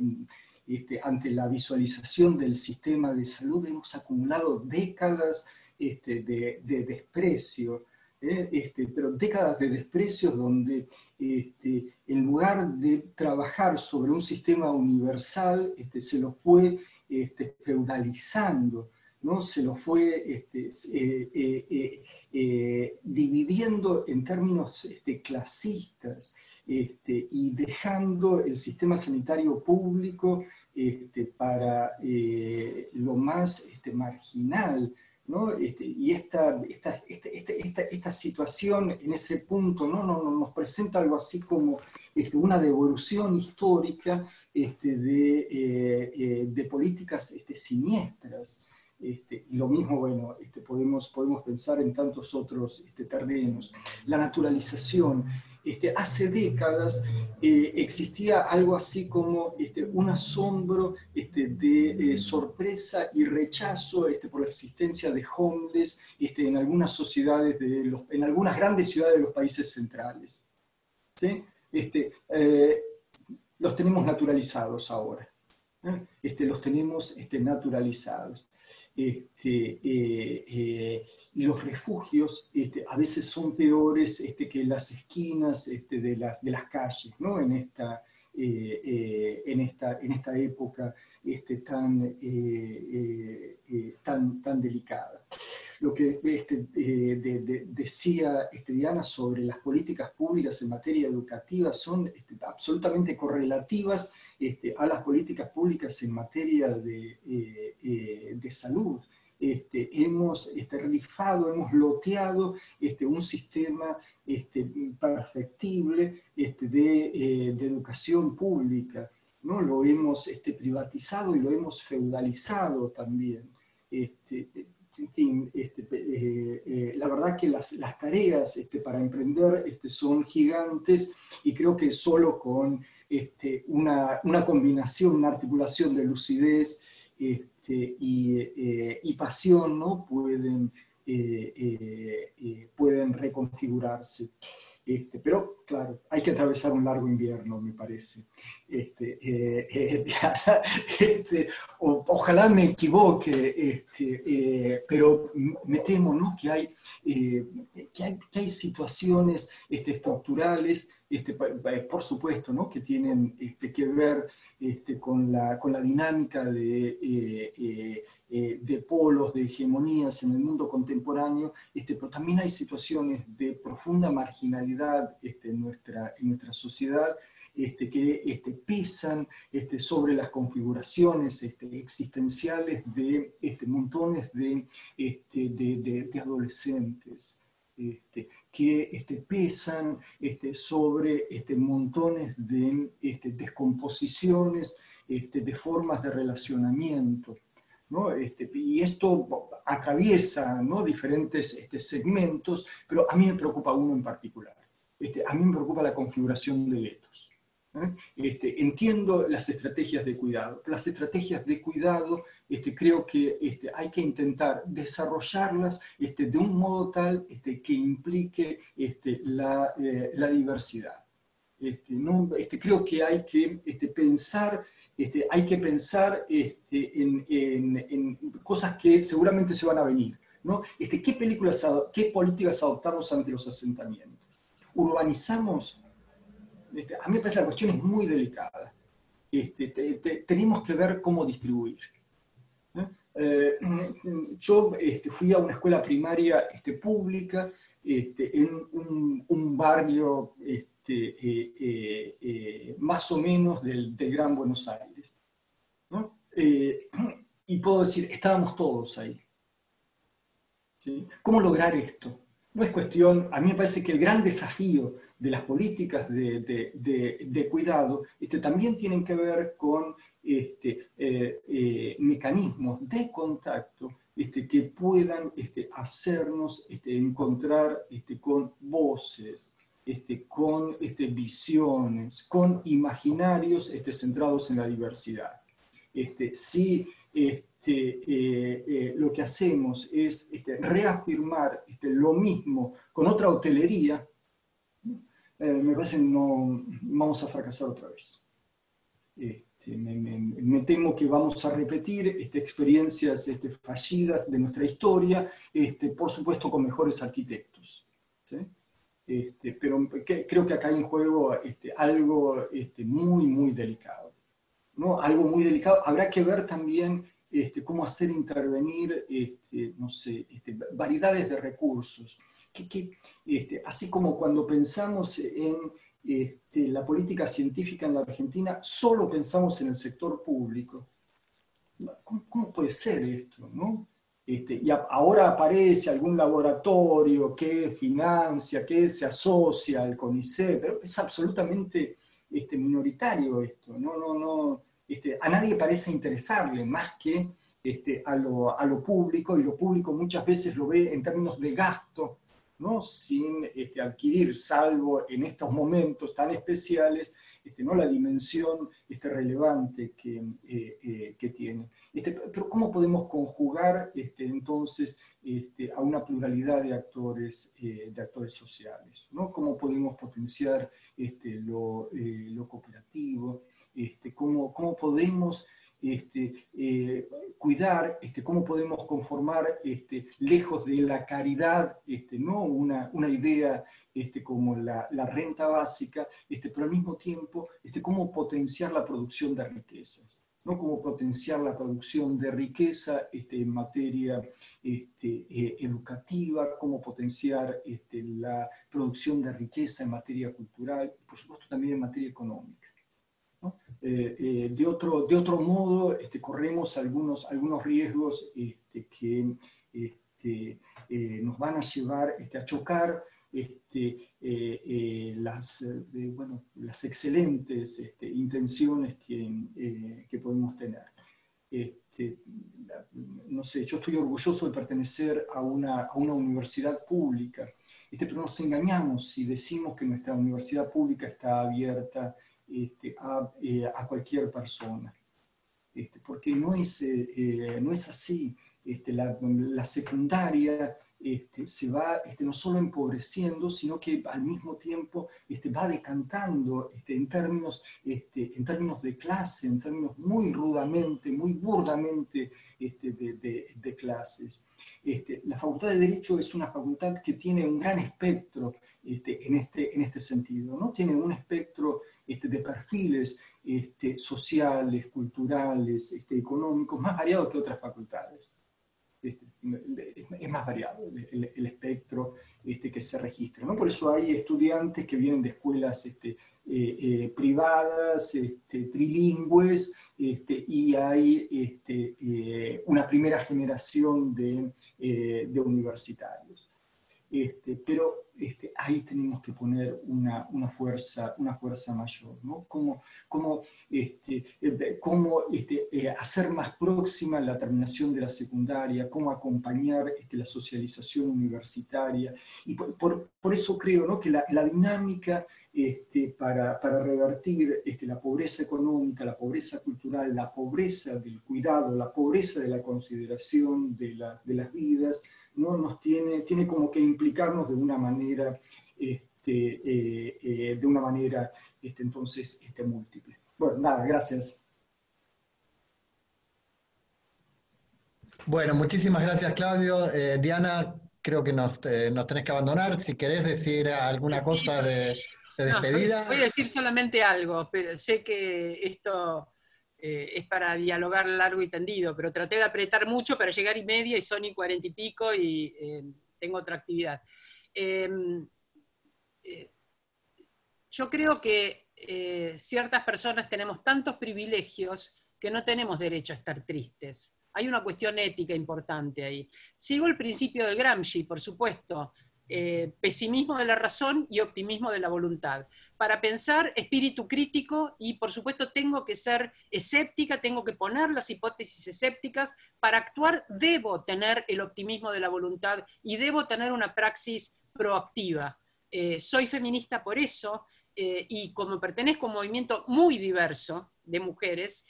ante la visualización del sistema de salud, hemos acumulado décadas de desprecio, pero décadas de desprecios donde en lugar de trabajar sobre un sistema universal, se lo fue feudalizando, ¿no? Se lo fue dividiendo en términos clasistas, y dejando el sistema sanitario público para lo más marginal, ¿no? Y esta situación en ese punto, ¿no? Nos presenta algo así como una devolución histórica de políticas siniestras. Y lo mismo, bueno, podemos pensar en tantos otros terrenos. La naturalización. Hace décadas existía algo así como un asombro de sorpresa y rechazo por la existencia de homeless en algunas sociedades, en algunas grandes ciudades de los países centrales. ¿Sí? Los tenemos naturalizados ahora. Los tenemos naturalizados. Y los refugios a veces son peores que las esquinas de las calles, ¿no? En esta época tan delicada. lo que decía Diana sobre las políticas públicas en materia educativa son absolutamente correlativas a las políticas públicas en materia de salud. Hemos rifado, hemos loteado un sistema perfectible de educación pública, ¿no? Lo hemos privatizado y lo hemos feudalizado también. La verdad que las tareas para emprender son gigantes, y creo que solo con una combinación, una articulación de lucidez y pasión, ¿no? pueden reconfigurarse. Pero, claro, hay que atravesar un largo invierno, me parece. Diana, ojalá me equivoque, pero me temo, ¿no? que hay situaciones estructurales, por supuesto, ¿no? que tienen que ver con la dinámica de polos, de hegemonías en el mundo contemporáneo, pero también hay situaciones de profunda marginalidad en nuestra sociedad, que pesan sobre las configuraciones existenciales de montones de adolescentes, que pesan sobre montones de descomposiciones de formas de relacionamiento, ¿no? Y esto atraviesa, ¿no? diferentes segmentos, pero a mí me preocupa uno en particular. A mí me preocupa la configuración de guetos. Entiendo las estrategias de cuidado. Las estrategias de cuidado creo que hay que intentar desarrollarlas de un modo tal que implique la diversidad. Creo que hay que pensar, en cosas que seguramente se van a venir, ¿no? ¿Qué políticas adoptamos ante los asentamientos? ¿Urbanizamos? A mí me parece que la cuestión es muy delicada. Tenemos que ver cómo distribuir. Yo fui a una escuela primaria pública en un barrio más o menos del Gran Buenos Aires, ¿no? Y puedo decir, estábamos todos ahí. ¿Sí? ¿Cómo lograr esto? No es cuestión, a mí me parece que el gran desafío de las políticas de cuidado también tienen que ver con mecanismos de contacto que puedan hacernos encontrar con voces, con visiones, con imaginarios centrados en la diversidad. Si lo que hacemos es reafirmar me mismo con otra hotelería, me parece que no vamos a fracasar otra vez. Me temo que vamos a repetir experiencias fallidas de nuestra historia, por supuesto con mejores arquitectos, ¿sí? Pero creo que acá hay en juego algo muy, muy delicado, ¿no? Algo muy delicado. Habrá que ver también cómo hacer intervenir no sé, variedades de recursos. Así como cuando pensamos en la política científica en la Argentina, solo pensamos en el sector público. ¿Cómo puede ser esto, no? Y ahora aparece algún laboratorio que financia, que se asocia al CONICET, pero es absolutamente minoritario esto. No, a nadie parece interesarle más que a lo público, y lo público muchas veces lo ve en términos de gasto, ¿no? Sin adquirir, salvo en estos momentos tan especiales, ¿no? la dimensión relevante que tiene. Pero ¿cómo podemos conjugar entonces a una pluralidad de actores sociales, ¿no? ¿Cómo podemos potenciar lo cooperativo? ¿Cómo podemos cuidar, cómo podemos conformar, lejos de la caridad, ¿no? una idea como la renta básica, pero al mismo tiempo, cómo potenciar la producción de riquezas, ¿no? Cómo potenciar la producción de riqueza en materia educativa, cómo potenciar la producción de riqueza en materia cultural, y por supuesto también en materia económica, ¿no? De otro modo, corremos algunos riesgos que nos van a llevar a chocar las excelentes intenciones que podemos tener. No sé, yo estoy orgulloso de pertenecer a una universidad pública, pero nos engañamos si decimos que nuestra universidad pública está abierta a cualquier persona, porque no es así. La secundaria se va no solo empobreciendo, sino que al mismo tiempo va decantando en términos de clase, en términos muy rudamente, muy burdamente de clases. La Facultad de Derecho es una facultad que tiene un gran espectro en este sentido, ¿no? Tiene un espectro de perfiles sociales, culturales, económicos, más variados que otras facultades. Es más variado el espectro que se registra, ¿no? Por eso hay estudiantes que vienen de escuelas privadas, trilingües, y hay una primera generación de universitarios. Pero ahí tenemos que poner una fuerza mayor, ¿no? Cómo hacer más próxima la terminación de la secundaria, cómo acompañar la socialización universitaria. Y por eso creo, ¿no?, que la dinámica para revertir la pobreza económica, la pobreza cultural, la pobreza del cuidado, la pobreza de la consideración de las vidas, ¿no?, nos tiene como que implicarnos de una manera entonces múltiple. Bueno, nada, gracias. Bueno, muchísimas gracias, Claudio. Diana, creo que nos tenés que abandonar. Si querés decir alguna cosa de despedida. No, voy a decir solamente algo, pero sé que esto es para dialogar largo y tendido, pero traté de apretar mucho para llegar y media y son y 40 y pico y tengo otra actividad. Yo creo que ciertas personas tenemos tantos privilegios que no tenemos derecho a estar tristes. Hay una cuestión ética importante ahí. Sigo el principio de Gramsci, por supuesto, pesimismo de la razón y optimismo de la voluntad. Para pensar, espíritu crítico, y por supuesto tengo que ser escéptica, tengo que poner las hipótesis escépticas. Para actuar debo tener el optimismo de la voluntad y debo tener una praxis proactiva. Soy feminista por eso, y como pertenezco a un movimiento muy diverso de mujeres,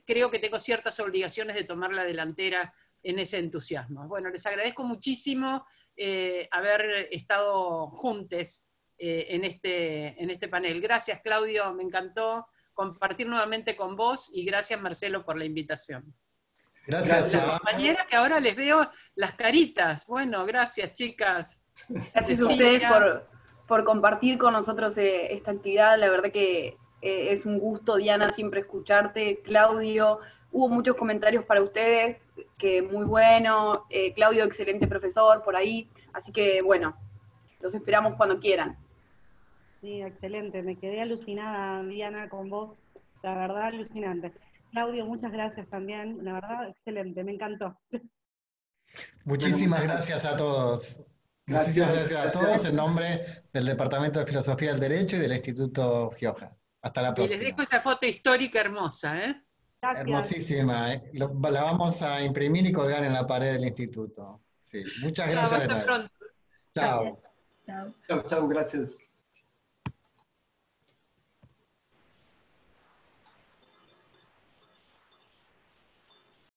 creo que tengo ciertas obligaciones de tomar la delantera en ese entusiasmo. Bueno, les agradezco muchísimo haber estado juntos en este panel. Gracias, Claudio, me encantó compartir nuevamente con vos, y gracias, Marcelo, por la invitación. Gracias. A las compañeras que ahora les veo las caritas. Bueno, gracias, chicas. Gracias a ustedes por compartir con nosotros esta actividad. La verdad que es un gusto, Diana, siempre escucharte. Claudio, hubo muchos comentarios para ustedes, que muy bueno. Claudio, excelente profesor por ahí. Así que, bueno, los esperamos cuando quieran. Sí, excelente. Me quedé alucinada, Diana, con vos. La verdad, alucinante. Claudio, muchas gracias también. La verdad, excelente. Me encantó. Muchísimas gracias a todos. Muchísimas gracias a todos en nombre del Departamento de Filosofía del Derecho y del Instituto Gioja. Hasta la próxima. Y les dejo esa foto histórica hermosa, ¿eh? Gracias. Hermosísima, ¿eh? La vamos a imprimir y colgar en la pared del instituto. Sí. Muchas gracias. Chao, hasta pronto. Chao. Chao, gracias.